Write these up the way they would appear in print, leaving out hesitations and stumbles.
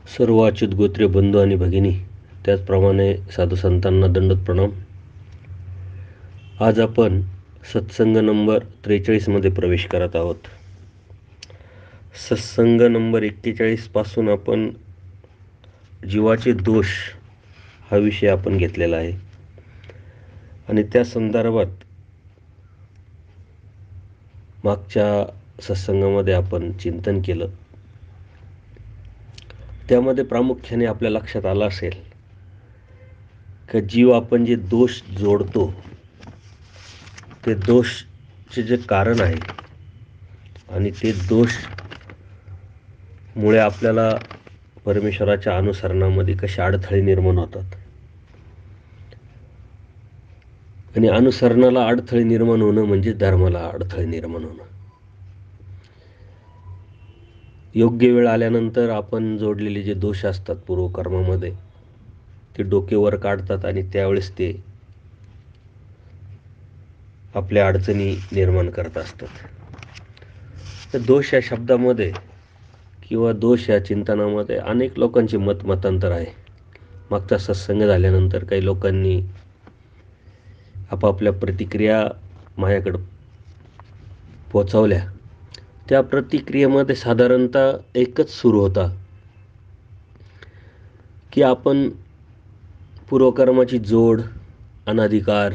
सर्व अच्युत गोत्रीय बंधू आणि भगिनी, त्याचप्रमाणे साधू संतांना दंडवत प्रणाम. आज आपण सत्संग नंबर 43मध्ये प्रवेश करत आहोत. सत्संग नंबर 41 पासून आपण जीवाचे दोष हा विषय आपण घेतलेला आहे आणि त्या संदर्भात मागच्या सत्संगामध्ये आपण चिंतन केलं. त्यामध्ये प्रामुख्याने आपल्या लक्षात आलं असेल की जीव आपण जे दोष जोडतो ते दोषचे जे कारण आहे आणि ते दोष मुळे आपल्याला परमेश्वराच्या अनुसरणामध्ये कसे अडथळे निर्माण होतात आणि अनुसरणाला अडथळे निर्माण होणं म्हणजे धर्माला अडथळे निर्माण होणं. योग्य वेळ आल्यानंतर आपण जोडलेले जे दोष असतात पूर्वकर्मामध्ये ते डोकेवर काढतात आणि त्यावेळेस ते आपल्या अडचणी निर्माण करत असतात. तर दोष या शब्दामध्ये किंवा दोष या चिंतनामध्ये अनेक लोकांचे मतांतर आहे. मागचा सत्संग झाल्यानंतर काही लोकांनी आपापल्या प्रतिक्रिया माझ्याकडं पोचवल्या. त्या प्रतिक्रियेमध्ये साधारणतः एकच सुरू होता की आपण पूर्वकर्माची जोड, अनाधिकार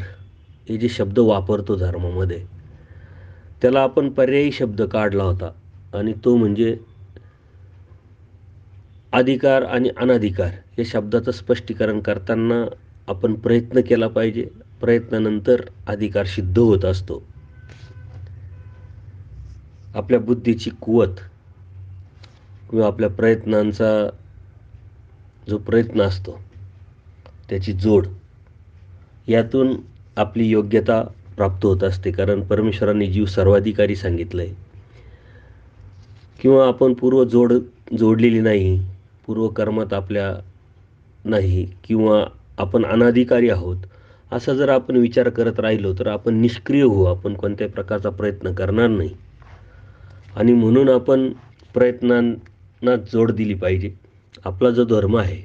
हे जे शब्द वापरतो धर्मामध्ये त्याला आपण पर्यायी शब्द काढला होता आणि तो म्हणजे अधिकार आणि अनाधिकार या शब्दाचं स्पष्टीकरण करताना आपण प्रयत्न केला पाहिजे. प्रयत्नानंतर अधिकार सिद्ध होत असतो. आपल्या बुद्धीची कुवत किंवा आपल्या प्रयत्नांचा जो प्रयत्न असतो त्याची जोड यातून आपली योग्यता प्राप्त होत असते. कारण परमेश्वरांनी जीव सर्वाधिकारी सांगितलंय. किंवा आपण जोडलेली नाही, पूर्वकर्मात आपल्या नाही किंवा आपण अनाधिकारी आहोत असा जर आपण विचार करत राहिलो तर आपण निष्क्रिय होऊ. आपण कोणत्याही प्रकारचा प्रयत्न करणार नाही आणि म्हणून आपण प्रयत्नांना जोड दिली पाहिजे. आपला जो धर्म आहे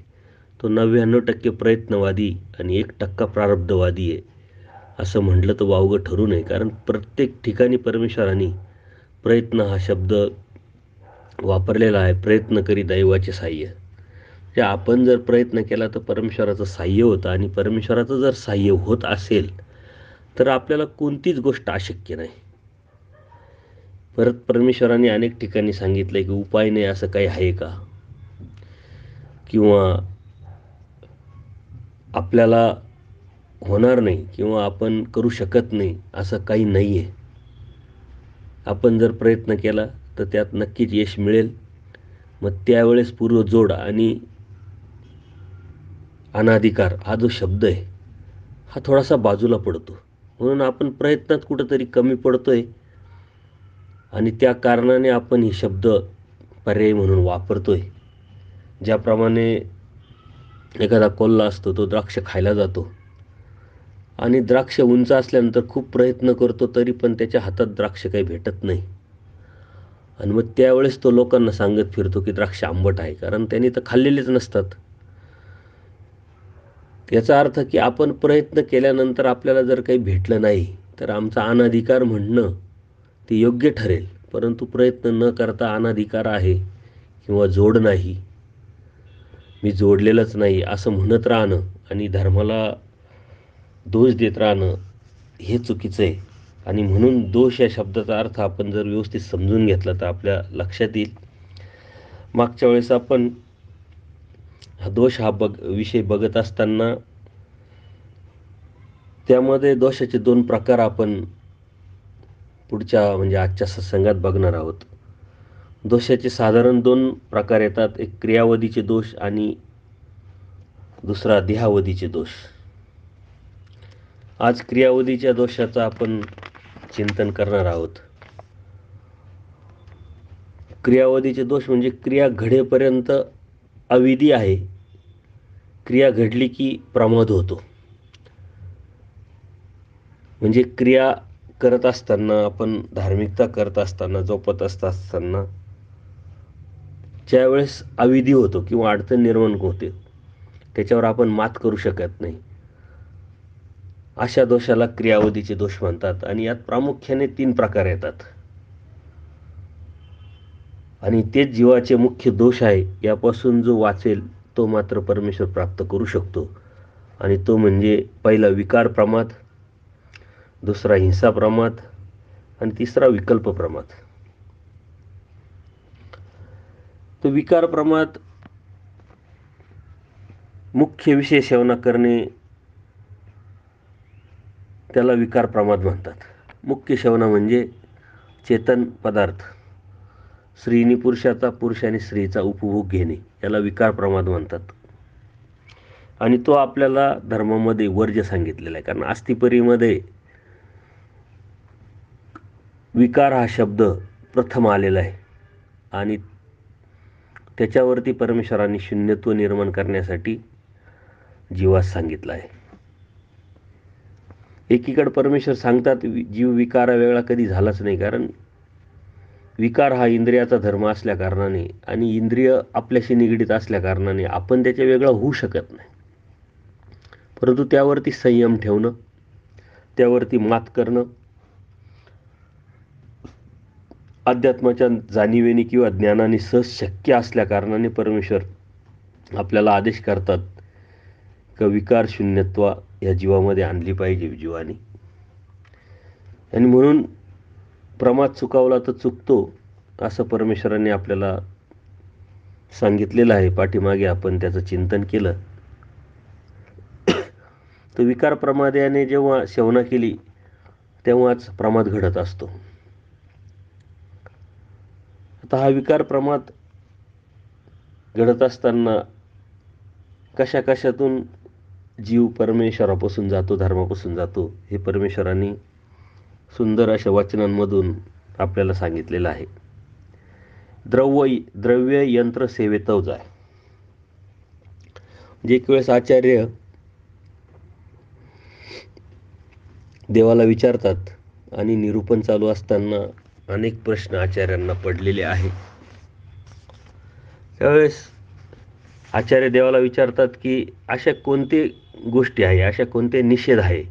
तो 99% प्रयत्नवादी आणि 1% प्रारब्धवादी आहे असं म्हटलं तर वावगं ठरू नये. कारण प्रत्येक ठिकाणी परमेश्वराने प्रयत्न हा शब्द वापरलेला आहे. प्रयत्न करी दैवाचे साह्य. जे आपण जर प्रयत्न केला तर परमेश्वराचं साह्य होतं आणि परमेश्वराचं जर साह्य होत असेल तर आपल्याला कोणतीच गोष्ट अशक्य नाही. परत परमेश्वराने अनेक ठिकाणी सांगितलंय की उपाय नाही असं काही आहे का, किंवा आपल्याला होणार नाही किंवा आपण करू शकत नाही असं काही नाही आहे. आपण जर प्रयत्न केला तर त्यात नक्कीच यश मिळेल. मग त्यावेळेस पूर्वजोड आणि अनाधिकार हा जो शब्द आहे हा थोडासा बाजूला पडतो. म्हणून आपण प्रयत्नात कुठंतरी कमी पडतोय आणि त्या कारणाने आपण हे शब्द पर्याय म्हणून वापरतोय. ज्याप्रमाणे एखादा कोल्हा असतो तो द्राक्ष खायला जातो आणि द्राक्ष उंच असल्यानंतर खूप प्रयत्न करतो तरी पण त्याच्या हातात द्राक्ष काही भेटत नाही आणि मग त्यावेळेस तो लोकांना सांगत फिरतो की द्राक्ष आंबट आहे, कारण त्यांनी तर खाल्लेलेच नसतात. याचा अर्थ की आपण प्रयत्न केल्यानंतर आपल्याला जर काही भेटलं नाही तर आमचा अनाधिकार म्हणणं ते योग्य ठरेल. परंतु प्रयत्न न करता अनाधिकार आहे किंवा जोड नाही, मी जोडलेलंच नाही असं म्हणत राहणं आणि धर्माला दोष देत राहणं हे चुकीचं आहे. आणि म्हणून दोष या शब्दाचा अर्थ आपण जर व्यवस्थित समजून घेतला तर आपल्या लक्षात येईल. मागच्या वेळेस आपण हा दोष हा विषय बघत असताना त्यामध्ये दोषाचे 2 प्रकार आपण पुढच्या म्हणजे आजच्या सत्संगात बघणार आहोत. दोषाचे साधारण 2 प्रकार येतात. एक क्रियावधीचे दोष आणि दुसरा देहावधीचे दोष. आज क्रियावधीच्या दोषाचं आपण चिंतन करणार आहोत. क्रियावधीचे दोष म्हणजे क्रिया घडेपर्यंत अविधी आहे, क्रिया घडली की प्रमाद होतो. म्हणजे क्रिया करत असताना, आपण धार्मिकता करत असताना, जोपासत असताना ज्यावेळेस अविधी होतो किंवा अडचण निर्माण होते, त्याच्यावर आपण मात करू शकत नाही, अशा दोषाला क्रियावधीचे दोष म्हणतात. आणि यात प्रामुख्याने 3 प्रकार येतात आणि तेच जीवाचे मुख्य दोष आहे. यापासून जो वाचेल तो मात्र परमेश्वर प्राप्त करू शकतो. आणि तो म्हणजे पहिला विकार प्रमाद, दुसरा हिंसा प्रमाद आणि तिसरा विकल्प प्रमाद. तो विकार प्रमाद मुख्य विषय सेवना करणे, त्याला विकार प्रमाद म्हणतात. मुख्य सेवना म्हणजे चेतन पदार्थ, स्त्रीने पुरुषाचा, पुरुषाने स्त्रीचा उपभोग घेणे, याला विकार प्रमाद म्हणतात. आणि तो आपल्याला धर्मामध्ये वर्ज्य सांगितलेला आहे. कारण अस्तिपरीमध्ये विकार हा शब्द प्रथम आलेला आहे आणि त्याच्यावरती परमेश्वरांनी शून्यत्व निर्माण करण्यासाठी जीवास सांगितलं आहे. एकीकडे परमेश्वर सांगतात जीव विकारा वेगळा कधी झालाच नाही, कारण विकार हा इंद्रियाचा धर्म असल्या कारणाने आणि इंद्रिय आपल्याशी निगडीत असल्या कारणाने आपण त्याच्या वेगळा होऊ शकत नाही. परंतु त्यावरती संयम ठेवणं, त्यावरती मात करणं, अध्यात्माच्या जाणीवेने किंवा ज्ञानाने सहज शक्य असल्या कारणाने परमेश्वर आपल्याला आदेश करतात की विकार शून्यत्व या जीवामध्ये आणली पाहिजे जीवाने. आणि म्हणून प्रमाद चुकावला तर चुकतो असं परमेश्वराने आपल्याला सांगितलेलं आहे. पाठीमागे आपण त्याचं चिंतन केलं तर विकार प्रमादाने जेव्हा सेवना केली तेव्हाच प्रमाद घडत असतो. आता हा विकार प्रमाद घडत असताना कशा कशातून जीव परमेश्वरापासून जातो, धर्मापासून जातो, हे परमेश्वराने सुंदर अशा वचनांमधून आपल्याला सांगितलेलं आहे. द्रव्य यंत्र सेवेतव जाय. म्हणजे एक वेळेस आचार्य देवाला विचारतात आणि निरूपण चालू असताना अनेक प्रश्न आचार्यांना पडलेले आहे. त्यावेळेस आचार्य देवाला विचारतात की अशा कोणते गोष्टी आहे, अशा कोणते निषेध आहे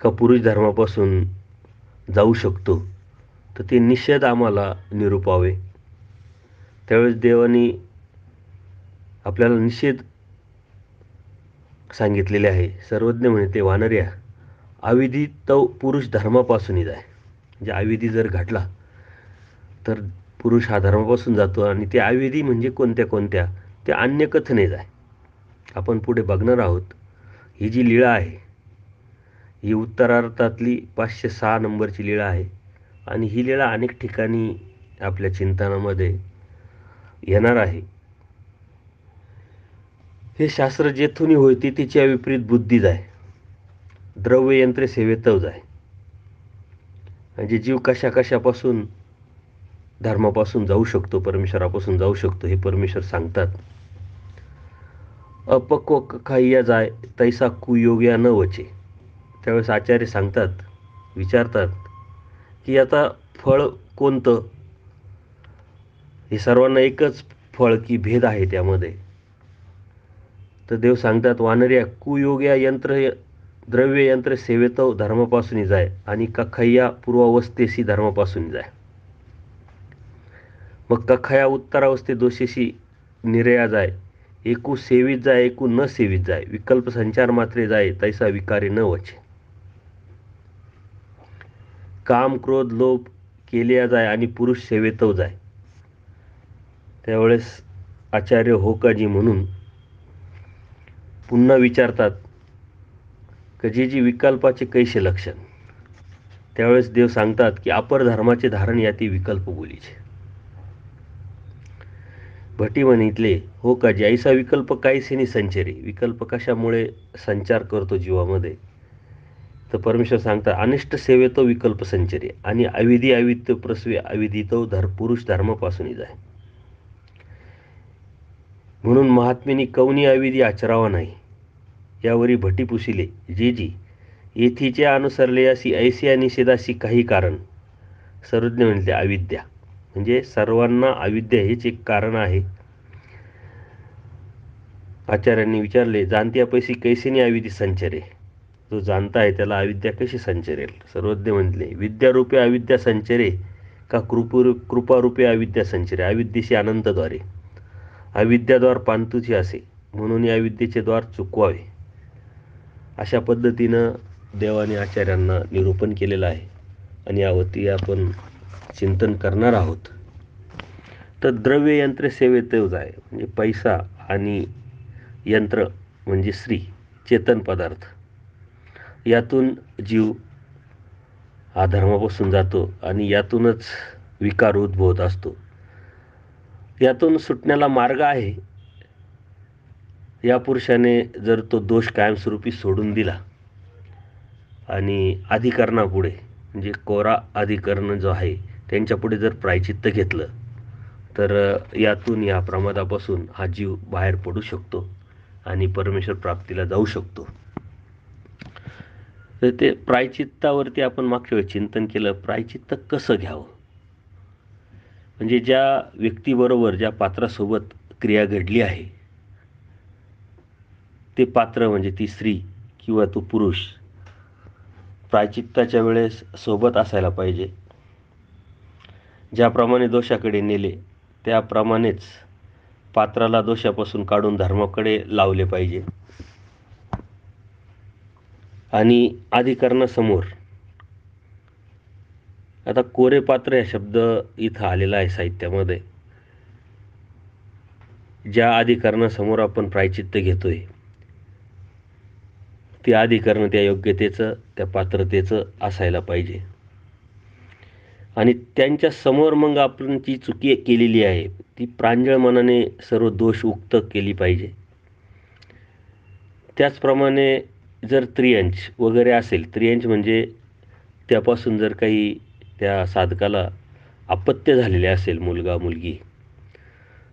का पुरुष धर्मापासून जाऊ शकतो, तर ते निषेध आम्हाला निरूपावे. त्यावेळेस देवानी आपल्याला निषेध सांगितलेले आहे. सर्वज्ञ म्हणते वानर्या, अविधी तो पुरुष धर्मापासूनच आहे. म्हणजे अविधी जर घडला तर पुरुष हा धर्मापासून जातो. आणि ते अविधी म्हणजे कोणत्या कोणत्या, ते अन्य कथनेच आहे. आपण पुढे बघणार आहोत. ही जी लीळा आहे ही उत्तरार्थातली 506 नंबरची लीळा आहे आणि ही लीळा अनेक ठिकाणी आपल्या चिंतनामध्ये येणार आहे. हे शास्त्र जेथून होते तिच्या विपरीत बुद्धी जाय, द्रव्य यंत्रे सेवेतव जाय. म्हणजे जीव कशा कशापासून धर्मापासून जाऊ शकतो, परमेश्वरापासून जाऊ शकतो, हे परमेश्वर सांगतात. अपक्व खाईया जाय तैसा कुयोग्या न वचे. त्यावेळेस आचार्य सांगतात, विचारतात की आता फळ कोणतं. हे सर्वांना एकच फळ की भेद आहे त्यामध्ये. तर देव सांगतात वानर्या, कुयोग्या द्रव्य यंत्र सेवेतव धर्मापासून जाय आणि कखय्या पूर्वावस्थेशी धर्मापासून जाय. मग कखया उत्तरावस्थे दोषेशी निरया जाय, एकू सेवित जाय एकू न सेवित जाय, विकल्प संचार मात्रे जाय तैसा विकारे न वचे. काम क्रोध लोभ केल्या जाय आणि पुरुष सेवेतव जाय. त्यावेळेस आचार्य हो का जी म्हणून पुन्हा विचारतात की जी विकल्पाचे कैसे लक्षण. त्यावेळेस देव सांगतात की अपर धर्माचे धारण याती विकल्प बोलीचे. भटी म्हणितले हो का जी ऐसा विकल्प काहीसेनी संचरी. विकल्प कशामुळे संचार करतो जीवामध्ये, तर परमेश्वर सांगतात अनिष्ट सेवेतो विकल्प संचरी आणि अविधी अविद्य प्रसवे अविधितो पुरुष धर्मापासून जाय. म्हणून महात्मेनी कवनी अविधी आचरावा नाही, यावरी भटी पुसिले जे जी येथीचे अनुसरले अशी ऐसिया निषेधाशी काही कारण. सर्वज्ञ म्हणते अविद्या. म्हणजे सर्वांना अविद्या हेच एक कारण आहे आचार्यांनी विचारले, जाणत्या पैसी कैसेनी अविद्या संचरे. जो जाणता आहे त्याला अविद्या कशी संचरेल. सर्वज्ञ म्हटले, विद्यारूपे अविद्या संचरे का कृपारूपे अविद्या संचरे. अविद्येशी अनंतद्वारे, अविद्याद्वार पांतुची असे, म्हणून या अविद्येचे द्वार चुकवावे. अशा पद्धतीनं देवाने आचार्यांना निरूपण केलेलं आहे आणि यावरती आपण चिंतन करणार आहोत. तर द्रव्य यंत्र सेवेतच आहे, म्हणजे पैसा आणि यंत्र म्हणजे स्त्री, चेतन पदार्थ, यातून जीव हा धर्मापासून जातो आणि यातूनच विकार उद्भवत असतो. यातून सुटण्याला मार्ग आहे. या पुरुषाने जर तो दोष कायमस्वरूपी सोडून दिला आणि अधिकरणापुढे, म्हणजे कोरा अधिकरण जो आहे त्यांच्यापुढे जर प्रायचित्त घेतलं, तर यातून या प्रमादापासून हा जीव बाहेर पडू शकतो आणि परमेश्वर प्राप्तीला जाऊ शकतो. तर ते प्रायचित्तावरती आपण मागच्या वेळी चिंतन केलं. प्रायचित्त कसं घ्यावं, म्हणजे ज्या व्यक्तीबरोबर, ज्या पात्रासोबत क्रिया घडली आहे, ते पात्र म्हणजे ती स्त्री किंवा तो पुरुष प्रायचित्ताच्या वेळेस सोबत असायला पाहिजे. ज्याप्रमाणे दोषाकडे नेले त्याप्रमाणेच पात्राला दोषापासून काढून धर्माकडे लावले पाहिजे. आणि अधिकरणासमोर, आता कोरे पात्र हा शब्द इथं आलेला आहे साहित्यामध्ये. ज्या अधिकरणासमोर आपण प्रायचित्त घेतोय ते अधिकरण त्या योग्यतेचं, त्या पात्रतेचं असायला पाहिजे. आणि त्यांच्या समोर मग आपण जी चुकी केलेली आहे ती प्रांजळ मनाने सर्व दोष उक्त केली पाहिजे. त्याचप्रमाणे जर त्रियंच वगैरे असेल, त्रियंच म्हणजे त्यापासून जर काही त्या साधकाला अपत्य झालेले असेल, मुलगा मुलगी,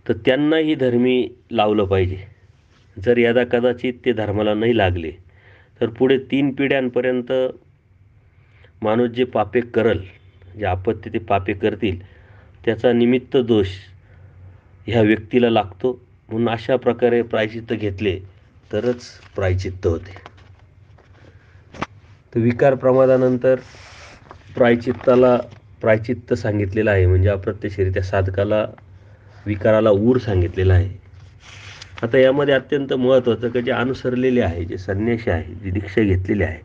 तर त्यांनाही धर्मी लावलं पाहिजे. जर यदा कदाचित ते धर्माला नाही लागले तर पुढे 3 पिढ्यांपर्यंत माणूस जे पापे करल, जे अपत्य ते पापे करतील, त्याचा निमित्त दोष ह्या व्यक्तीला लागतो. म्हणून अशा प्रकारे प्रायचित्त घेतले तरच प्रायचित्त होते. तर विकार प्रमादानंतर प्रायचित्त सांगितलेलं आहे, म्हणजे अप्रत्यक्षरित्या साधकाला विकाराला ऊर सांगितलेला आहे. आता यामध्ये अत्यंत महत्त्वाचं की जे अनुसरलेले आहे, जे संन्यासी आहे, जी दीक्षा घेतलेली आहे,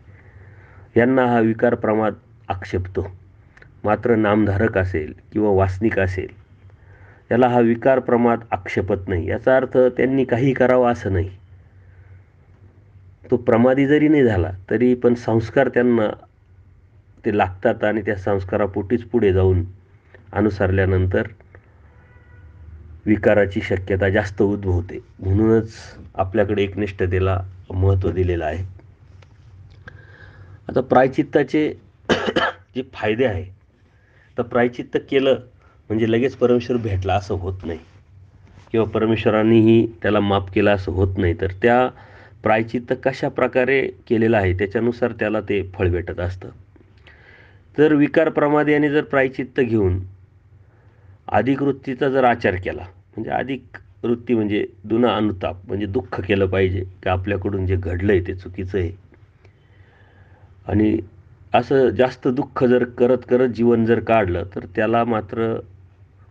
यांना हा विकार प्रमाद आक्षेपतो. मात्र नामधारक असेल किंवा वासनिक असेल, याला हा विकार प्रमाद आक्षेपत नाही. याचा अर्थ त्यांनी काही करावं असं नाही. तो प्रमादी जरी नाही झाला तरी पण संस्कार त्यांना ते लागतात आणि त्या संस्कारापोटीच पुढे जाऊन अनुसरल्यानंतर विकाराची शक्यता जास्त उद्भवते. म्हणूनच आपल्याकडे एकनिष्ठतेला महत्त्व दिलेलं आहे. आता प्रायचित्ताचे जे फायदे आहे, तर प्रायचित्त केलं म्हणजे लगेच परमेश्वर भेटला असं होत नाही, किंवा परमेश्वरांनीही त्याला माफ केलं असं होत नाही. तर त्या प्रायचित्त कशा प्रकारे केलेलं आहे त्याच्यानुसार त्याला ते फळ भेटत असतं. जर विकार प्रमादी आणि जर प्रायचित्त घेऊन अधिक वृत्तीचा जर आचार केला, म्हणजे अधिक वृत्ती म्हणजे दुना अनुताप, म्हणजे दुःख केलं पाहिजे की आपल्याकडून जे घडलं आहे ते चुकीचं आहे, आणि असं जास्त दुःख जर करत करत जीवन जर काढलं तर त्याला मात्र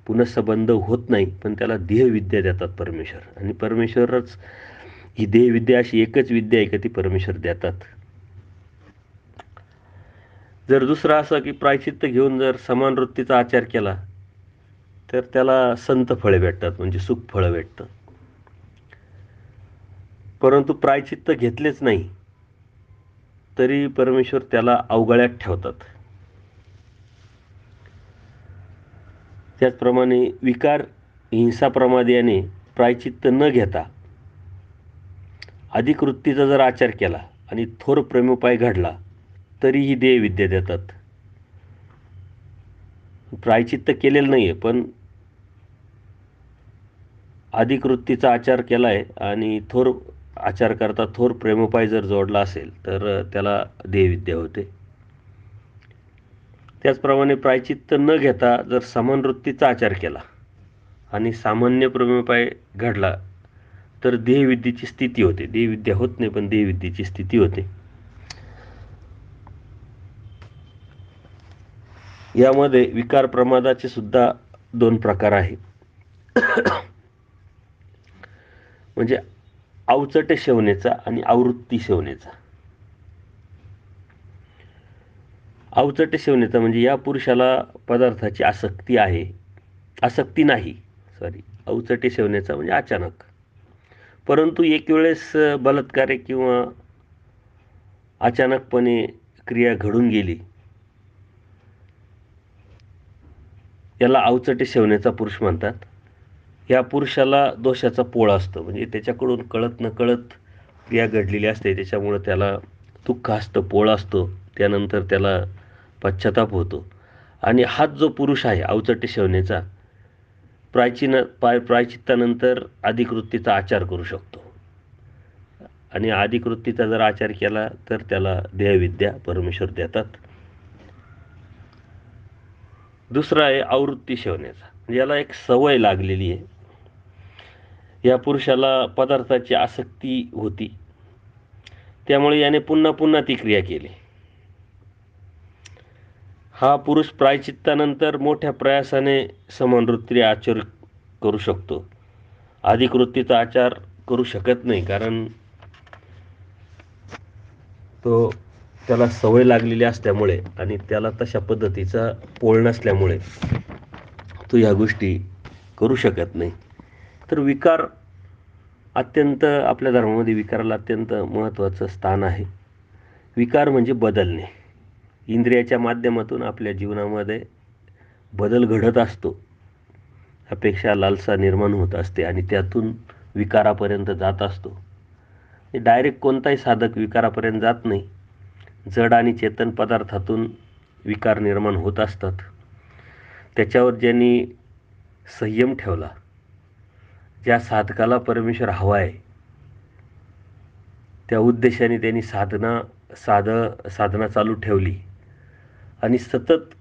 पुनःसंबंध होत नाही, पण त्याला देहविद्या देतात परमेश्वर. आणि परमेश्वरच ही देहविद्या अशी एकच विद्या आहे का ती परमेश्वर देतात. जर दुसरा असं की प्रायचित्त घेऊन जर समान वृत्तीचा आचार केला तर त्याला संत फळे भेटतात, म्हणजे सुख फळं भेटतं. परंतु प्रायचित्त घेतलेच नाही तरी परमेश्वर त्याला अवगळ्यात ठेवतात. त्याचप्रमाणे विकार हिंसा प्रमाद याने प्रायचित्त न घेता अधिक वृत्तीचा जर आचार केला आणि थोर प्रेमोपाय घडला तरीही देहविद्या देतात. प्रायचित्त केलेलं नाही आहे पण अधिक वृत्तीचा आचार केला आहे आणि थोर आचार करता थोर प्रेमोपाय जर जोडला असेल तर त्याला देहविद्या होते. त्याचप्रमाणे प्रायचित्त न घेता जर समान वृत्तीचा आचार केला आणि सामान्य प्रेमोपाय घडला तर देहविद्येची स्थिती होते. देहविद्या होत नाही, पण देहविद्येची स्थिती होते. यामध्ये विकार प्रमादाचे सुद्धा 2 प्रकार आहेत. म्हणजे अवचटे सेवनेचा आणि आवृत्ती सेवनेचा. अवचटे सेवनेचा म्हणजे या पुरुषाला पदार्थाची आसक्ती आहे, आसक्ती नाही, अवचटे सेवनेचा म्हणजे अचानक, परंतु एक वेळेस बलात्कारे किंवा अचानकपणे क्रिया घडून गेली, याला अवचटे सेवनेचा पुरुष म्हणतात. या पुरुषाला दोषाचा पोळ असतो, म्हणजे त्याच्याकडून कळत नकळत क्रिया घडलेली असते, त्याच्यामुळे त्याला दुःख असतं, पोळ असतो, त्यानंतर त्याला पश्चाताप होतो. आणि हाच जो पुरुष आहे अवचटे सेवनेचा, प्रायचित्तानंतर आदिकृतीचा आचार करू शकतो. आणि आदिकृतीचा जर आचार केला तर त्याला देहविद्या परमेश्वर देतात. दुसरा आहे आवृत्ती सेवनेचा, म्हणजे याला एक सवय लागलेली आहे. या पुरुषाला पदार्थाची आसक्ती होती, त्यामुळे याने पुन्हा पुन्हा ती क्रिया केली. हा पुरुष प्रायचित्तानंतर मोठ्या प्रयासाने समानवृत्ती आचार करू शकतो. आदिकृतीचा आचार करू शकत नाही, कारण त्याला सवय लागलेली असल्यामुळे आणि त्याला तशा पद्धतीचा पोळ नसल्यामुळे तो ह्या गोष्टी करू शकत नाही. तर विकार अत्यंत, आपल्या धर्मामध्ये विकाराला अत्यंत महत्त्वाचं स्थान आहे. विकार म्हणजे बदलणे. इंद्रियाच्या माध्यमातून आपल्या जीवनामध्ये बदल घडत असतो. अपेक्षा, लालसा निर्माण होत असते आणि त्यातून विकारापर्यंत जात असतो. डायरेक्ट कोणताही साधक विकारापर्यंत जात नाही. जड आणि चेतन पदार्थातून विकार निर्माण होत असतात. त्याच्यावर ज्यांनी संयम ठेवला, ज्या साधकाला परमेश्वर हवा आहे, त्या उद्देशाने त्यांनी साधना चालू ठेवली आणि सतत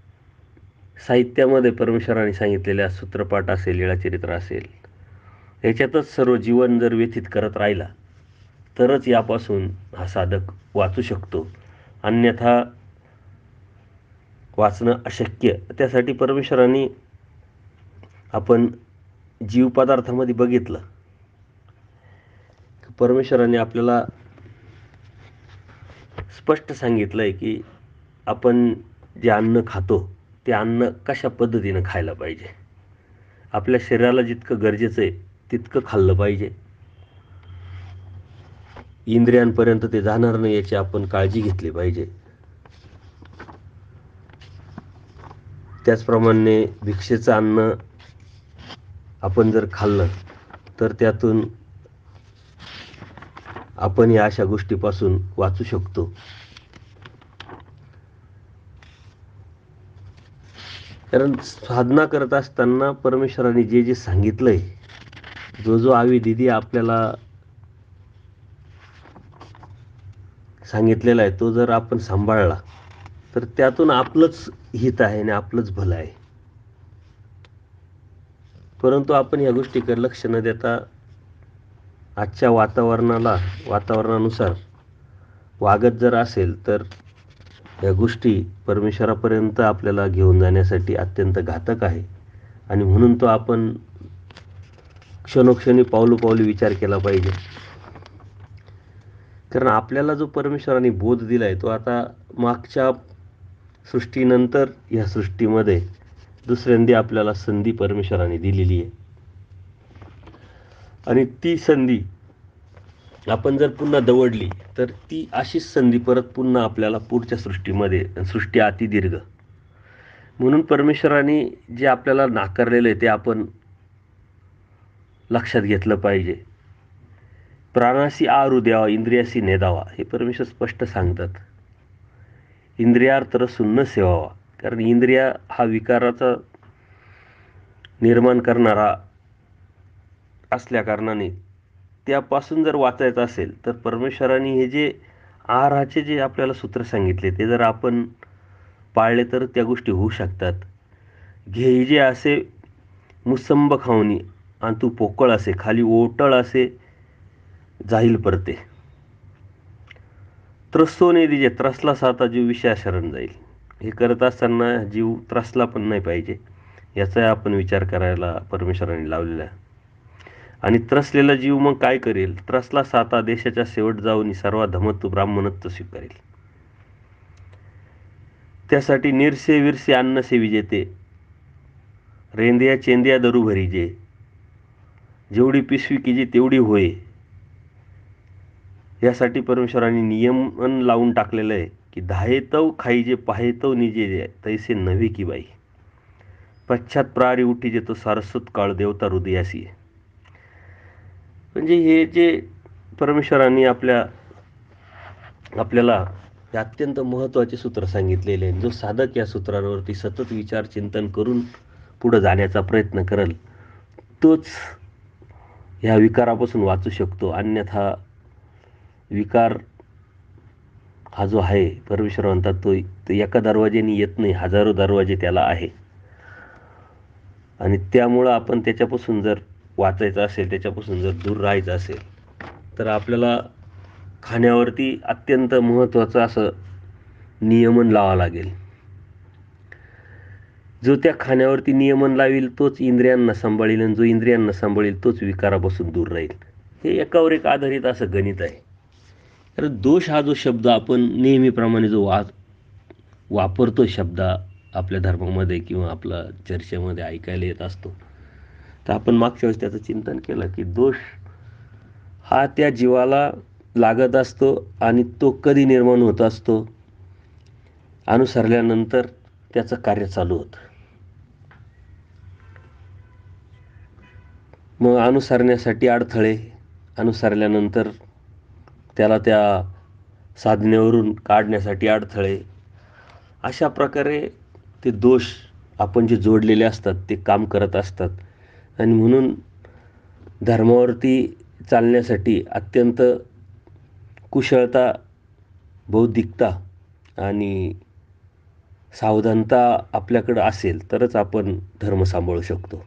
साहित्यामध्ये परमेश्वराने सांगितलेल्या सूत्रपाठ असेल, लीळाचरित्र असेल, याच्यातच सर्व जीवन जर व्यतीत करत राहिला तरच यापासून हा साधक वाचू शकतो. अन्यथा वाचणं अशक्य. त्यासाठी परमेश्वराने, आपण जीव पदार्थामध्ये बघितलं, परमेश्वराने आपल्याला स्पष्ट सांगितलं आहे की आपण जे अन्न खातो ते अन्न कशा पद्धतीनं खायला पाहिजे. आपल्या शरीराला जितकं गरजेचं आहे तितकं खाल्लं पाहिजे. इंद्रियांपर्यंत ते जाणार नाही याची आपण काळजी घेतली पाहिजे. त्याचप्रमाणे भिक्षेचं अन्न आपण जर खाल्लं तर त्यातून आपण या अशा गोष्टीपासून वाचू शकतो. कारण साधना करत असताना परमेश्वराने जे जे सांगितलंय, जो आविदिदी आपल्याला सांगितलेला आहे, तो जर आपण सांभाळला तर त्यातून आपलंच हित आहे आणि आपलंच भलं आहे. परंतु आपण या गोष्टीकडे लक्ष न देता आजच्या वातावरणानुसार वागत जर असेल तर या गोष्टी परमेश्वरापर्यंत आपल्याला घेऊन जाण्यासाठी अत्यंत घातक आहे. आणि म्हणून तो आपण क्षणोक्षणी पावलोपावली विचार केला पाहिजे. कारण आपल्याला जो परमेश्वराने बोध दिला आहे तो आता मागच्या सृष्टीनंतर या सृष्टीमध्ये दुसऱ्यांदी आपल्याला संधी परमेश्वराने दिलेली आहे. आणि ती संधी आपण जर पुन्हा दवडली तर ती अशीच संधी परत पुन्हा आपल्याला पुढच्या सृष्टीमध्ये, सृष्टी अति दीर्घ, म्हणून परमेश्वराने जे आपल्याला नाकारलेलं आहे ते आपण लक्षात घेतलं पाहिजे. प्राणाशी आहारू द्यावा, इंद्रियाशी नेदावा, हे परमेश्वर स्पष्ट सांगतात. इंद्रियार्थ रसून न सेवावा, कारण इंद्रिया हा विकाराचा निर्माण करणारा असल्या कारणाने त्यापासून जर वाचायचं असेल तर परमेश्वराने हे जे आहाराचे जे आपल्याला सूत्र सांगितले ते जर आपण पाळले तर त्या गोष्टी होऊ शकतात. घे जे असे मुसंब खाऊनी आणि तू पोकळ असे, खाली ओटळ असे जाईल परते. त्रसतो दिजे त्रसला साता जीव विषया शरण जाईल. हे करत असताना जीव त्रसला पण नाही पाहिजे, याचा आपण विचार करायला परमेश्वराने लावलेला आहे. आणि त्रसलेला जीव मग काय करेल? त्रसला साता देशाच्या शेवट जाऊन सर्वा धमत्व ब्राह्मणत्व स्वीकारेल. त्यासाठी निरसे विरसे अन्न सेविजेते, रेंदिया चेंदिया दरू भरीजे, जेवढी पिशवी किजी तेवढी होय. यासाठी परमेश्वराने नियमन लावून टाकलेलं आहे की धायेतव खाईजे पाहेतव निजे तैसे नव्हे की बाई, पश्चात प्रारी उठीजे तो सारस्वत काळ देवता हृदयासी. म्हणजे हे जे परमेश्वराने आपल्याला हे अत्यंत महत्त्वाचे सूत्र सांगितलेले आहे. जो साधक या सूत्रांवरती सतत विचार चिंतन करून पुढे जाण्याचा प्रयत्न करेल तोच ह्या विकारापासून वाचू शकतो. अन्यथा विकार हा जो आहे, परमेश्वर म्हणतात तो एका दरवाजेने येत नाही, हजारो दरवाजे त्याला आहे. आणि त्यामुळं आपण त्याच्यापासून जर वाचायचं असेल, त्याच्यापासून जर दूर राहायचं असेल, तर आपल्याला खाण्यावरती अत्यंत महत्त्वाचं असं नियमन लावावं लागेल. जो त्या खाण्यावरती नियमन लावेल तोच इंद्रियांना सांभाळेल, आणि जो इंद्रियांना सांभाळेल तोच विकारापासून दूर राहील. हे एकावर एक आधारित असं गणित आहे. तर दोष हा जो शब्द आपण नेहमीप्रमाणे जो वापरतो शब्द आपल्या धर्मामध्ये किंवा आपल्या चर्चेमध्ये ऐकायला येत असतो, तर आपण मागच्या वेळेस त्याचं चिंतन केलं की दोष हा त्या जीवाला लागत असतो आणि तो कधी निर्माण होत असतो? अनुसरल्यानंतर त्याचं कार्य चालू होतं. मग अनुसरण्यासाठी अडथळे, अनुसरल्यानंतर त्याला त्या साधनेवरून काढण्यासाठी अडथळे, अशा प्रकारे ते दोष आपण जे जोडलेले असतात ते काम करत असतात. आणि म्हणून धर्मावरती चालण्यासाठी अत्यंत कुशलता, बौद्धिकता आणि सावधानता आपल्याकडं असेल तरच आपण धर्म सांभाळू शकतो.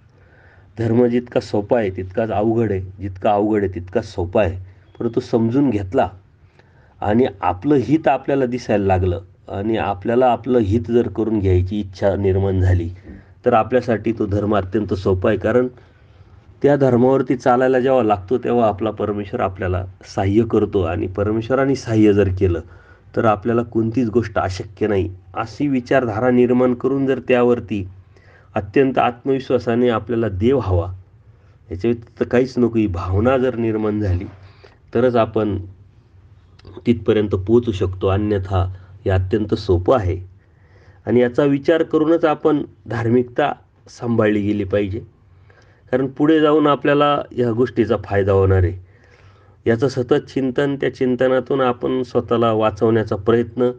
धर्म जितका सोपा आहे तितकाच अवघड आहे, जितका अवघड आहे तितकाच सोपा आहे. परंतु समजून घेतला आणि आपलं हित आपल्याला दिसायला लागलं आणि आपल्याला आपलं हित जर करून घ्यायची इच्छा निर्माण झाली तर आपल्यासाठी तो धर्म अत्यंत सोपा आहे. कारण त्या धर्मावरती चालायला जेव्हा लागतो तेव्हा आपला परमेश्वर आपल्याला सहाय्य करतो, आणि परमेश्वराने सहाय्य जर केलं तर आपल्याला कोणतीच गोष्ट अशक्य नाही अशी विचारधारा निर्माण करून जर त्यावरती अत्यंत आत्मविश्वासाने आपल्याला देव हवा, याच्या व्यतिरिक्त काहीच नको, ही भावना जर निर्माण झाली तरच आपण तिथपर्यंत पोहोचू शकतो. अन्यथा हे अत्यंत सोपं आहे. आणि याचा विचार करूनच आपण धार्मिकता सांभाळली गेली पाहिजे. कारण पुढे जाऊन आपल्याला ह्या गोष्टीचा फायदा होणार आहे. याचं सतत चिंतन, त्या चिंतनातून आपण स्वतःला वाचवण्याचा प्रयत्न,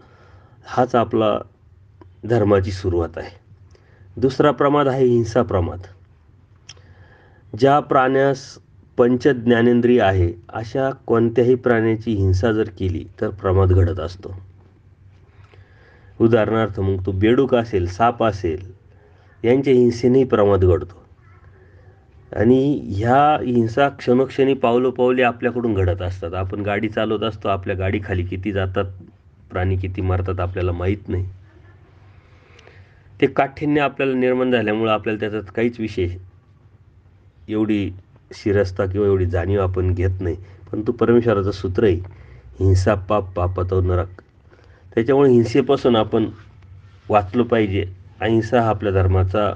हाच आपला धर्माची सुरुवात आहे. दुसरा प्रमाद आहे हिंसा प्रमाद. ज्या प्राण्यास पंचज्ञानेंद्रिय आहे अशा कोणत्याही प्राण्याची हिंसा जर केली तर प्रमाद घडत असतो. उदाहरणार्थ मग तो बेडूक असेल, साप असेल, यांच्या हिंसेनेही प्रमाद घडतो. आणि ह्या हिंसा क्षणोक्षणी पावलोपावली आपल्याकडून घडत असतात. आपण गाडी चालवत असतो, आपल्या गाडीखाली किती जातात, प्राणी किती मरतात आपल्याला माहीत नाही. ते काठिण्य आपल्याला निर्माण झाल्यामुळं आपल्याला त्याच्यात काहीच विशेष एवढी शिरस्ता किंवा एवढी जाणीव आपण घेत नाही. परंतु परमेश्वराचं सूत्र आहे, हिंसा पाप पापातो नरक. त्याच्यामुळे हिंसेपासून आपण वाचलो पाहिजे. अहिंसा हा आपल्या धर्माचा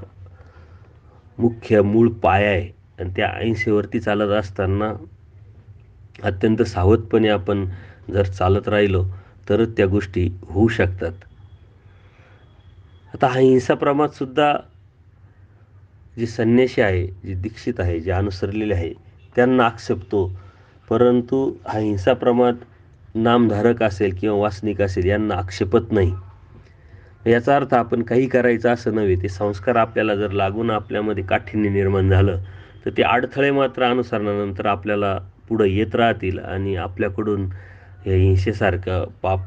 मुख्य मूळ पाया आहे. आणि त्या अहिंसेवरती चालत असताना अत्यंत सावधपणे आपण जर चालत राहिलो तरच त्या गोष्टी होऊ शकतात. आता हा हिंसा प्रमादसुद्धा जे संन्यासी आहे, जे दीक्षित आहे, जे अनुसरलेले आहे त्यांना आक्षेपतो. परंतु हा हिंसा प्रमाद नामधारक असेल किंवा वासनिक असेल यांना आक्षेपत नाही. याचा अर्थ आपण काही करायचं असं नव्हे. ते संस्कार आपल्याला जर लागून आपल्यामध्ये काठिण्य निर्माण झालं तर ते अडथळे मात्र अनुसरणानंतर आपल्याला पुढं येत राहतील आणि आपल्याकडून हे हिंसेसारखं पाप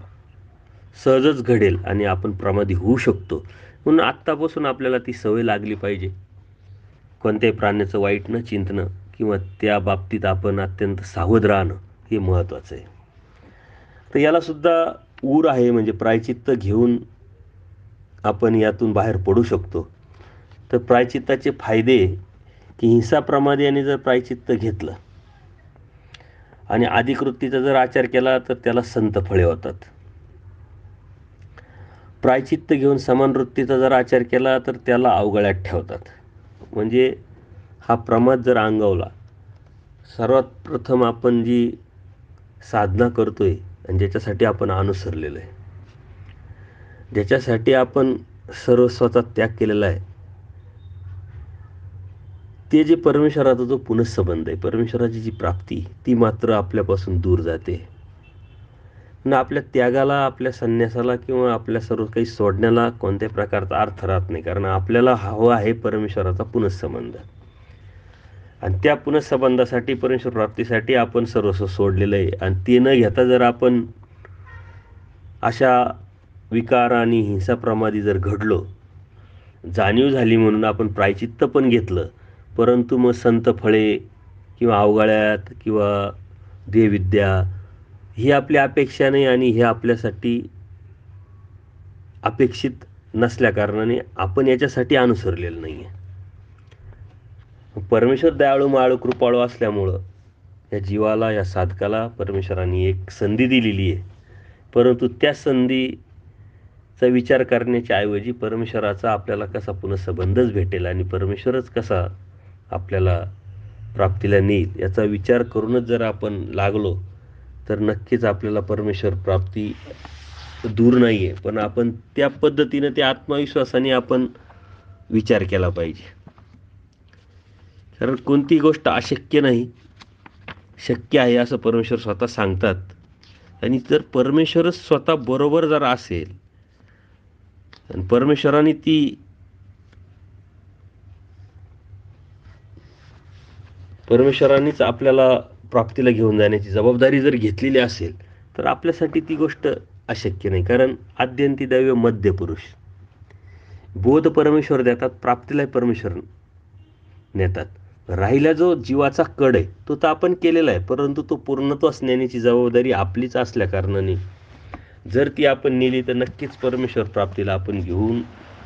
सहजच घडेल आणि आपण प्रमादी होऊ शकतो. म्हणून आत्तापासून आपल्याला ती सवय लागली पाहिजे. कोणत्याही प्राण्याचं वाईट न चिंतणं किंवा त्या बाबतीत आपण अत्यंत सावध राहणं हे महत्त्वाचं आहे. तर याला सुद्धा ऊर आहे, म्हणजे प्रायचित्त घेऊन आपण यातून बाहेर पडू शकतो. तर प्रायचित्ताचे फायदे, की हिंसाप्रमादी यांनी जर प्रायचित्त घेतलं आणि आदिकृतीचा जर आचार केला तर त्याला संत फळे होतात. प्रायचित्त घेऊन समान वृत्तीचा जर आचार केला तर त्याला अवगळ्यात ठेवतात. म्हणजे हा प्रमाद जर अंगवला, सर्वात प्रथम आपण जी साधना करतोय आणि ज्याच्यासाठी आपण अनुसरलेलं आहे, ज्याच्यासाठी आपण सर्वस्वाचा त्याग केलेला आहे, ते जे परमेश्वराचा जो पुनःसंबंध आहे, परमेश्वराची जी प्राप्ती, ती मात्र आपल्यापासून दूर जाते. आणि आपल्या त्यागाला, आपल्या संन्यासाला किंवा आपल्या सर्व काही सोडण्याला कोणत्याही प्रकारचा अर्थ राहत नाही. कारण आपल्याला हवा आहे परमेश्वराचा पुनःसंबंध. आणि त्या पुनःसंबंधासाठी, परमेश्वर प्राप्तीसाठी आपण सर्वस्व सोडलेलं आहे. आणि ते न घेता जर आपण अशा विकार आणि हिंसाप्रमादी जर घडलो, जाणीव झाली म्हणून आपण प्रायचित्त पण घेतलं, परंतु मग संत फळे किंवा अवगाळ्यात किंवा देहविद्या ही आपली अपेक्षा नाही आणि हे आपल्यासाठी अपेक्षित नसल्या कारणाने आपण याच्यासाठी अनुसरलेलं नाही आहे. परमेश्वर दयाळू, माळू, कृपाळू असल्यामुळं या जीवाला, या साधकाला परमेश्वराने एक संधी दिलेली आहे. परंतु त्या संधीचा विचार करण्याच्या ऐवजी परमेश्वराचा आपल्याला कसा पुनःसंबंधच भेटेल आणि परमेश्वरच कसा आपल्याला प्राप्तीला नेईल याचा विचार करूनच जर आपण लागलो तर नक्कीच आपल्याला परमेश्वर प्राप्ती दूर नाही आहे. पण आपण त्या पद्धतीनं, त्या आत्मविश्वासाने आपण विचार केला पाहिजे. कारण कोणतीही गोष्ट अशक्य नाही, शक्य आहे असं परमेश्वर स्वतः सांगतात. आणि जर परमेश्वरच स्वतः बरोबर जर असेल आणि परमेश्वरानेच आपल्याला प्राप्तीला घेऊन जाण्याची जबाबदारी जर घेतलेली असेल तर आपल्यासाठी ती गोष्ट अशक्य नाही. कारण आद्यंती दैव मध्य पुरुष, बोध परमेश्वर देतात, प्राप्तीला परमेश्वर नेतात. राहिला जो जीवाचा कड आहे तो तर आपण केलेला आहे, परंतु तो पूर्णत्वास नेण्याची जबाबदारी आपलीच असल्या कारणाने जर ती आपण नेली तर नक्कीच परमेश्वर प्राप्तीला आपण